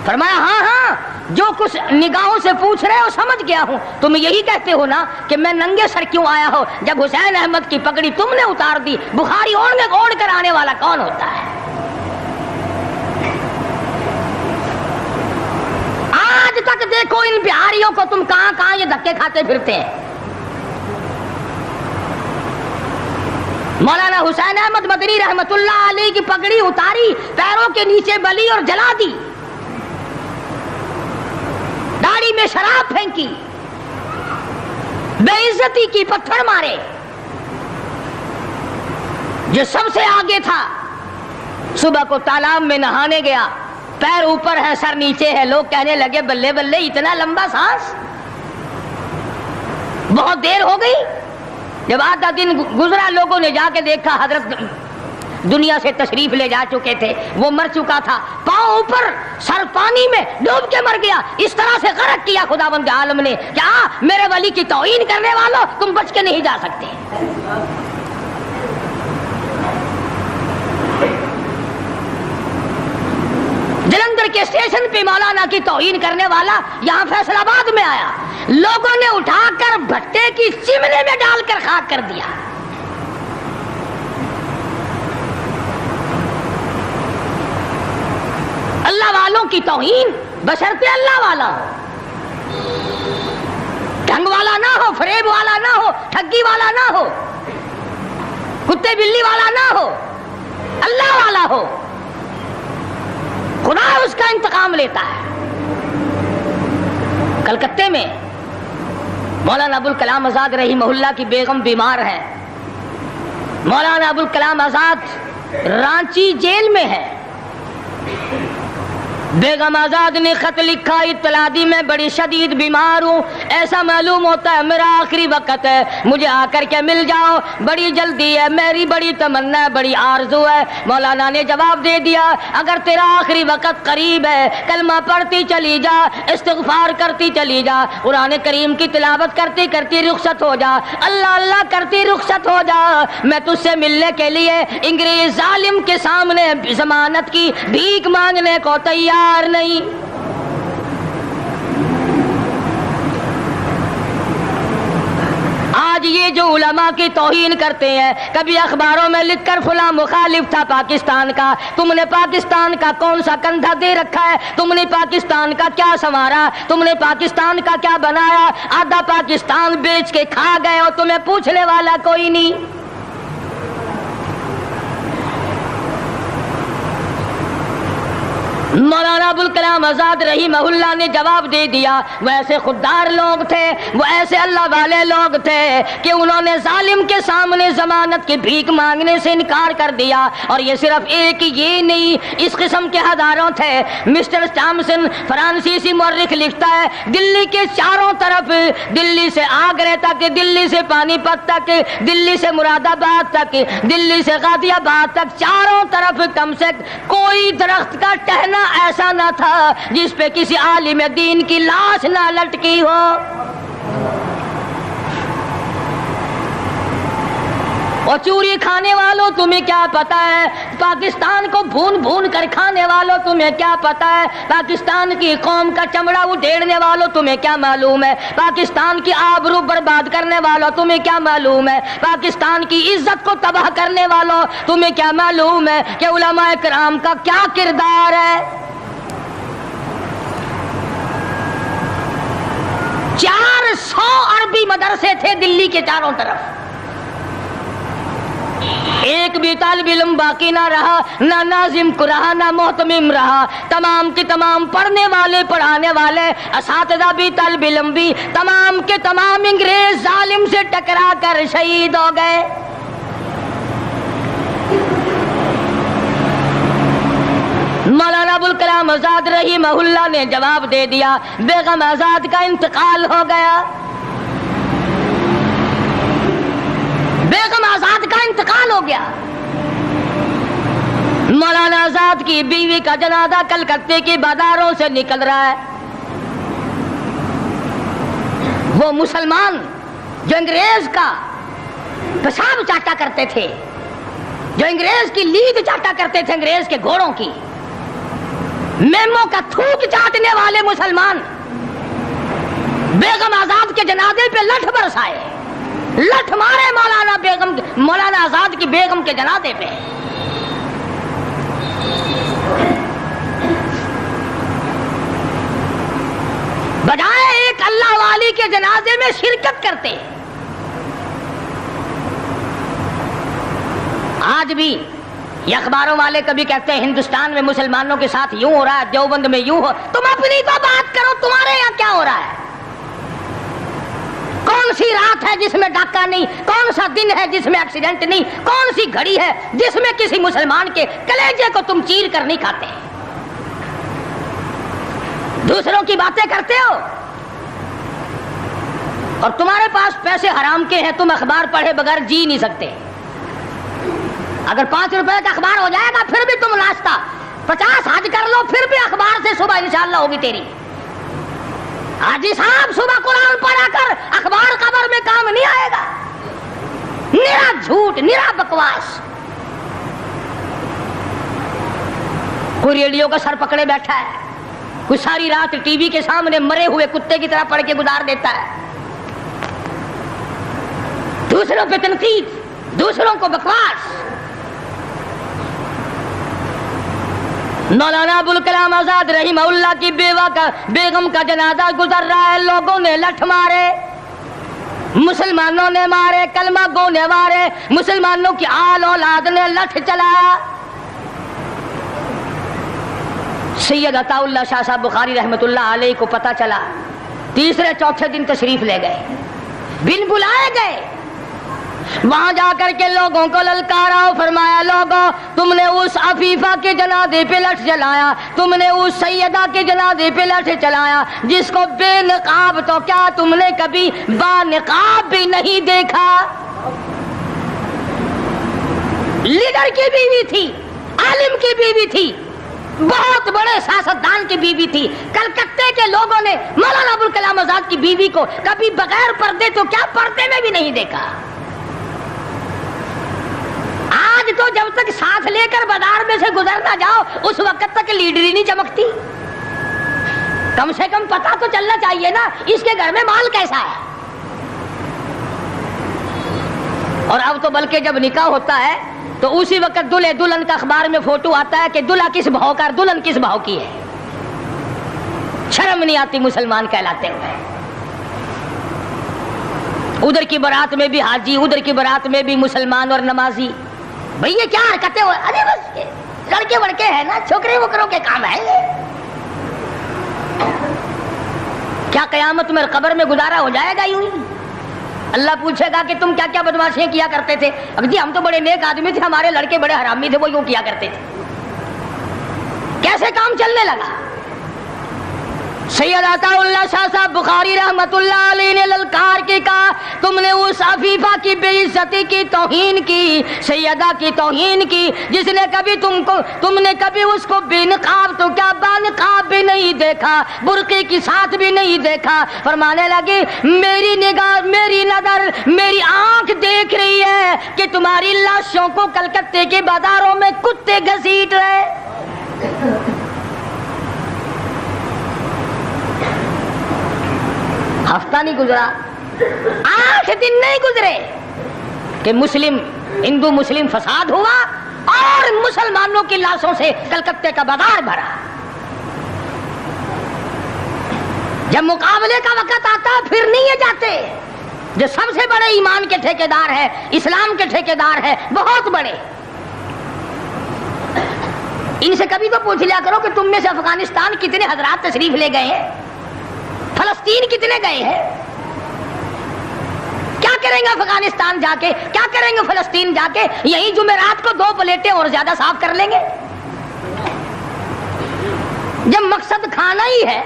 فرمایا ہاں ہاں جو کچھ نگاہوں سے پوچھ رہے ہو سمجھ گیا ہوں، تم یہی کہتے ہو نا کہ میں ننگے سر کیوں آیا ہو جب حسین احمد کی پگڑی تم نے اتار دی۔ بخاری اوڑھ کر آنے والا کون ہوتا ہے؟ آج تک دیکھو ان بہاریوں کو تم کہاں کہاں یہ دھکے کھاتے پھرتے ہیں۔ مولانا حسین احمد مدنی رحمت اللہ علیہ کی پگڑی اتاری، پیروں کے نیچے بلی اور جلا دی، داڑھی میں شراب پھینکی، بے عزتی کی، پتھر مارے۔ جو سب سے آگے تھا صبح کو تالاب میں نہانے گیا، پیر اوپر ہے سر نیچے ہے، لوگ کہنے لگے بلے بلے اتنا لمبا سانس، بہت دیر ہو گئی۔ جب آدھا دن گزرا لوگوں نے جا کے دیکھا حضرت دنیا سے تشریف لے جا چکے تھے، وہ مر چکا تھا، پاؤں اوپر سر پانی میں ڈوب کے مر گیا۔ اس طرح سے غرق کیا خداوند عالم نے، کیا میرے ولی کی توہین کرنے والوں تم بچ کے نہیں جا سکتے۔ جلندھر کے اسٹیشن پہ مولانا کی توہین کرنے والا یہاں فیصل آباد میں آیا، لوگوں نے اٹھا کر بھٹے کی چمنے میں ڈال کر خاک کر دیا۔ اللہ والوں کی توہین بشرطے اللہ والا ہو، ڈھنگ والا نہ ہو، فریب والا نہ ہو، ٹھگی والا نہ ہو، کتے بلی والا نہ ہو، اللہ والا ہو، خدا اس کا انتقام لیتا ہے۔ کلکتے میں مولانا ابوالکلام آزاد رحمہ اللہ کی بیگم بیمار ہے، مولانا ابوالکلام آزاد رانچی جیل میں ہے، بیگم آزاد نے خط لکھا، اطلاع دی میں بڑی شدید بیمار ہوں، ایسا معلوم ہوتا ہے میرا آخری وقت ہے، مجھے آ کر کے مل جاؤ، بڑی جلدی ہے، میری بڑی تمنا ہے، بڑی آرزو ہے۔ مولانا نے جواب دے دیا اگر تیرا آخری وقت قریب ہے کلمہ پڑھتی چلی جا، استغفار کرتی چلی جا، قرآن کریم کی تلاوت کرتی کرتی رخصت ہو جا، اللہ اللہ کرتی رخصت ہو جا، میں تجھ سے ملنے کے لیے انگریز ظالم کے سامنے ضمانت کی بھیک مانگنے کو تیار نہیں۔ آج یہ جو علماء کی توہین کرتے ہیں، کبھی اخباروں میں لکھ کر فلاں مخالف تھا پاکستان کا، تم نے پاکستان کا کون سا کندھا دے رکھا ہے، تم نے پاکستان کا کیا سنوارا، تم نے پاکستان کا کیا بنایا، آدھا پاکستان بیچ کے کھا گئے اور تمہیں پوچھنے والا کوئی نہیں۔ مولانا ابوالکلام آزاد رحمہ اللہ نے جواب دے دیا، وہ ایسے خوددار لوگ تھے، وہ ایسے اللہ والے لوگ تھے کہ انہوں نے ظالم کے سامنے ضمانت کی بھیک مانگنے سے انکار کر دیا، اور یہ صرف ایک یہ نہیں، اس قسم کے ہزاروں تھے۔ مسٹر ٹامسن فرانسیسی مورخ لکھتا ہے دلی کے چاروں طرف، دلی سے آگرے تک، دلی سے پانی پت تک، دلی سے مراد آباد تک، دلی سے غازی آباد تک، چاروں طرف کم سے کوئی درخت کا ٹہنا ایسا نہ تھا جس پہ کسی عالم دین کی لاش نہ لٹکی ہو۔ اور چوری کھانے والوں تمہیں کیا پتا ہے، پاکستان کو بھون بھون کر کھانے والوں تمہیں کیا پتا ہے، پاکستان کی قوم کا چمڑا ادھیڑنے والوں تمہیں کیا معلوم ہے، پاکستان کی آبرو برباد کرنے والوں تمہیں کیا معلوم ہے، پاکستان کی عزت کو تباہ کرنے والوں تمہیں کیا معلوم ہے کہ علماء کرام کا کیا کردار ہے۔ 400 عربی مدرسے تھے دلی کے چاروں طرف، ایک بھی طالب علم باقی نہ رہا، نہ ناظم کو رہا، نہ محتمم رہا، تمام کے تمام پڑھنے والے پڑھانے والے اساتذہ بھی طالب علم بھی تمام کے تمام انگریز ظالم سے ٹکرا کر شہید ہو گئے۔ مولانا ابوالکلام آزاد رحمہ اللہ نے جواب دے دیا بیگم آزاد کا انتقال ہو گیا، بیگم آزاد کا انتقال ہو گیا۔ مولانا آزاد کی بیوی کا جنازہ کلکتے کی بازاروں سے نکل رہا ہے۔ وہ مسلمان جو انگریز کا پیشاب چاٹا کرتے تھے، جو انگریز کی لید چاٹا کرتے تھے، انگریز کے گھوڑوں کی میموں کا تھوک چاٹنے والے مسلمان بیگم آزاد کے جنازے پہ لٹھ برسائے، لٹھ مارے مولانا آزاد کی بیگم کے جنازے پہ۔ بجائے ایک اللہ والی کے جنازے میں شرکت کرتے۔ آج بھی یہ اخباروں والے کبھی کہتے ہیں ہندوستان میں مسلمانوں کے ساتھ یوں ہو رہا ہے، دیوبند میں یوں ہو، تم اپنی تو بات کرو، تمہارے یہاں کیا ہو رہا ہے؟ کون سی رات ہے جس میں ڈاکہ نہیں، کون سا دن ہے جس میں ایکسیڈنٹ نہیں، کون سی گھڑی ہے جس میں کسی مسلمان کے کلیجے کو تم چیر کر نہیں کھاتے؟ دوسروں کی باتیں کرتے ہو اور تمہارے پاس پیسے حرام کے ہیں، تم اخبار پڑھے بغیر جی نہیں سکتے۔ اگر 5 روپے کا اخبار ہو جائے گا پھر بھی تم ناشتہ 50 حج کر لو، پھر بھی اخبار سے صبح انشاءاللہ ہوگی تیری۔ حاجی صاحب صبح قرآن پڑھا کر اخبار خبر میں کام نہیں آئے گا، نرا جھوٹ، نرا بکواس۔ کوئی ریڈیو کا سر پکڑے بیٹھا ہے، کوئی ساری رات ٹی وی کے سامنے مرے ہوئے کتے کی طرح پڑھ کے گزار دیتا ہے، دوسروں پہ تنقید، دوسروں کو بکواس۔ مولانا ابوالکلام آزاد رحمہ اللہ کی بیگم کا جنازہ گزر رہا ہے، لوگوں نے لٹھ مارے، مسلمانوں نے مارے، کلمہ گو نے مارے، مسلمانوں کی آل اولاد نے لٹھ چلایا۔ سید عطا اللہ شاہ صاحب بخاری رحمۃ اللہ علیہ کو پتہ چلا، تیسرے چوتھے دن تشریف لے گئے، بن بلائے گئے، وہاں جا کر کے لوگوں کو للکارا اور فرمایا لوگوں تم نے اس عفیفہ کے جنازے پہ لٹھ چلایا, تم نے اس سیدہ کے جنازے پہ لٹھ چلایا جس کو بے نقاب تو کیا تم نے کبھی با نقاب بھی نہیں دیکھا. لیڈر کی بیوی تھی, عالم کی بیوی تھی, بہت بڑے سیاستدان کی بیوی تھی. کلکتے کے لوگوں نے مولانا ابوالکلام آزاد کی بیوی کو کبھی بغیر پردے تو کیا پردے میں بھی نہیں دیکھا. آج تو جب تک ساتھ لے کر بازار میں سے گزر نہ جاؤ اس وقت تک لیڈری نہیں چمکتی. کم سے کم پتہ تو چلنا چاہیے نا اس کے گھر میں مال کیسا ہے. اور اب تو بلکہ جب نکاح ہوتا ہے تو اسی وقت دلہے دلہن کا اخبار میں فوٹو آتا ہے کہ دلہا کس بھاؤ کا دلہن کس بھاؤ کی ہے. شرم نہیں آتی مسلمان کہلاتے ہوئے. ادھر کی بارات میں بھی حاجی, ادھر کی بارات میں بھی مسلمان اور نمازی. بھئی یہ کیا حرکتیں ہو, ارے بس لڑکے وڑکے ہیں نا, چھوکرے وکروں کے کام ہے یہ. کیا قیامت میں قبر میں گزارا ہو جائے گا یوں ہی؟ اللہ پوچھے گا کہ تم کیا کیا بدماشیاں کیا کرتے تھے. اب جی ہم تو بڑے نیک آدمی تھے, ہمارے لڑکے بڑے حرامی تھے, وہ یوں کیا کرتے تھے. کیسے کام چلنے لگا. سید عطا اللہ شاہ صاحب بخاری رحمت اللہ علیہ نے للکار کے کہا تم نے اس عفیفہ کی بے عزتی کی, توہین کی, سیدہ کی توہین کی جس نے کبھی تم نے کبھی اس کو بے نقاب تو کیا با نقاب بھی نہیں دیکھا, برقعے کے ساتھ بھی نہیں دیکھا. فرمانے لگے میری نگاہ, میری نظر, میری آنکھ دیکھ رہی ہے کہ تمہاری لاشوں کو کلکتے کے بازاروں میں کتے گھسیٹ رہے. ہفتہ نہیں گزرا, 8 دن نہیں گزرے کہ ہندو مسلم فساد ہوا اور مسلمانوں کی لاشوں سے کلکتے کا بازار بھرا. جب مقابلے کا وقت آتا پھر نہیں یہ جاتے. جو سب سے بڑے ایمان کے ٹھیکیدار ہے, اسلام کے ٹھیکیدار ہے, بہت بڑے, ان سے کبھی تو پوچھ لیا کرو کہ تم میں سے افغانستان کتنے حضرات تشریف لے گئے ہیں, فلسطین کتنے گئے ہیں, کیا کریں گے افغانستان جا کے, کیا کریں گے فلسطین جا کے. یہی جمعرات کو 2 پلیٹیں اور زیادہ صاف کر لیں گے. جب مقصد کھانا ہی ہے.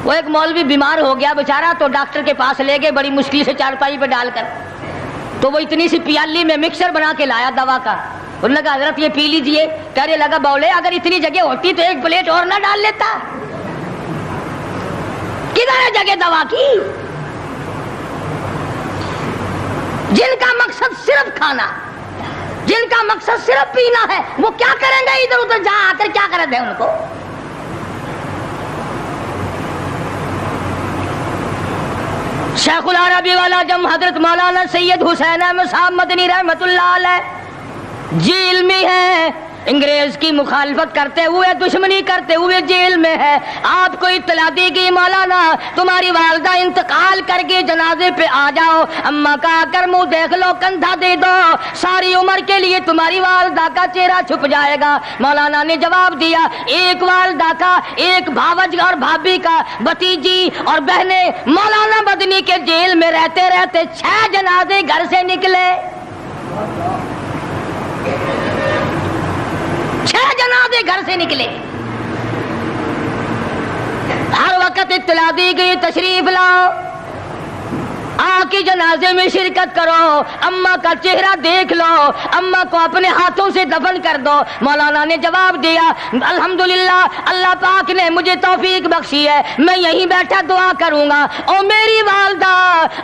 وہ ایک مولوی بیمار ہو گیا بیچارہ, تو ڈاکٹر کے پاس لے گئے بڑی مشکل سے چارپائی پہ ڈال کر. تو وہ اتنی سی پیالی میں مکسر بنا کے لایا دوا کا. انہوں نے کہا حضرت یہ پی لیجئے. کہنے لگا بولے اگر اتنی جگہ ہوتی تو 1 پلیٹ اور نہ ڈال لیتا. کدھر ہے جگہ دوا کی؟ جن کا مقصد صرف کھانا, جن کا مقصد صرف پینا ہے, وہ کیا کریں گے ادھر ادھر جا آ کر, کیا کرتے ہیں ان کو. شیخ العربی والا جم حضرت مولانا سید حسین احمد صاحب مدنی رحمت اللہ علیہ جیل میں ہے, انگریز کی مخالفت کرتے ہوئے, دشمنی کرتے ہوئے جیل میں ہے. آپ کو اطلاع دی گئی مولانا تمہاری والدہ انتقال کر کے جنازے پہ آ جاؤ. اماں کا کر منہ دیکھ لو, کندھا دے دو, ساری عمر کے لیے تمہاری والدہ کا چہرہ چھپ جائے گا. مولانا نے جواب دیا ایک والدہ کا, ایک بھاوج اور بھابھی کا, بھتیجی اور بہنیں مولانا مدنی کے جیل میں رہتے رہتے 6 جنازے گھر سے نکلے. 6 جنازے گھر سے نکلے. ہر وقت اطلاع دی گئی تشریف لاؤ, آ کے جنازے میں شرکت کرو, اماں کا چہرہ دیکھ لو, اماں کو اپنے ہاتھوں سے دفن کر دو. مولانا نے جواب دیا الحمدللہ اللہ پاک نے مجھے توفیق بخشی ہے, میں یہیں بیٹھا دعا کروں گا. او میری والدہ,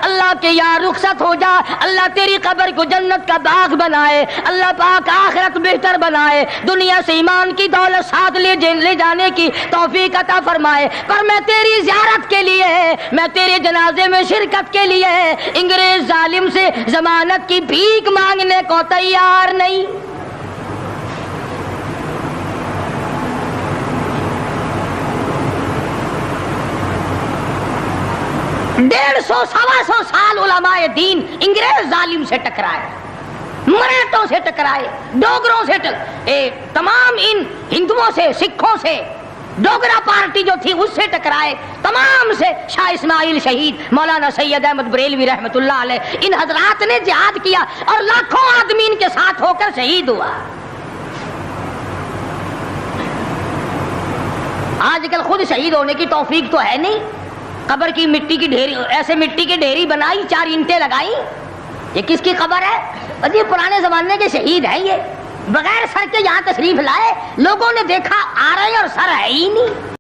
اللہ کے یار رخصت ہو جا, اللہ تیری قبر کو جنت کا باغ بنائے, اللہ پاک آخرت بہتر بنائے, دنیا سے ایمان کی دولت ساتھ لے جانے کی توفیق عطا فرمائے. پر میں تیری زیارت کے لیے, میں تیرے جنازے میں شرکت کے لیے انگریز ظالم سے ضمانت کی بھیک مانگنے کو تیار نہیں. ڈیڑھ سو 125 سال علماء دین انگریز ظالم سے ٹکرائے, مراٹھوں سے ٹکرائے, ڈوگروں سے تمام ان ہندوؤں سے, سکھوں سے, ڈوگرا پارٹی جو تھی اس سے ٹکرائے, تمام سے شاہ اسماعیل شہید، مولانا سید احمد بریلوی رحمت اللہ علیہ، ان حضرات نے جہاد کیا اور لاکھوں آدمی ان کے ساتھ ہو کر شہید ہوا۔ آج کل خود شہید ہونے کی توفیق تو ہے نہیں، قبر کی مٹی کی ڈھیری، ایسے مٹی کی ڈھیری بنائی، 4 اینٹیں لگائی، یہ کس کی قبر ہے؟ یہ پرانے زمانے کے شہید ہیں، یہ بغیر سر کے یہاں تشریف لائے، لوگوں نے دیکھا آ رہے ہیں اور سر ہے ہی نہیں۔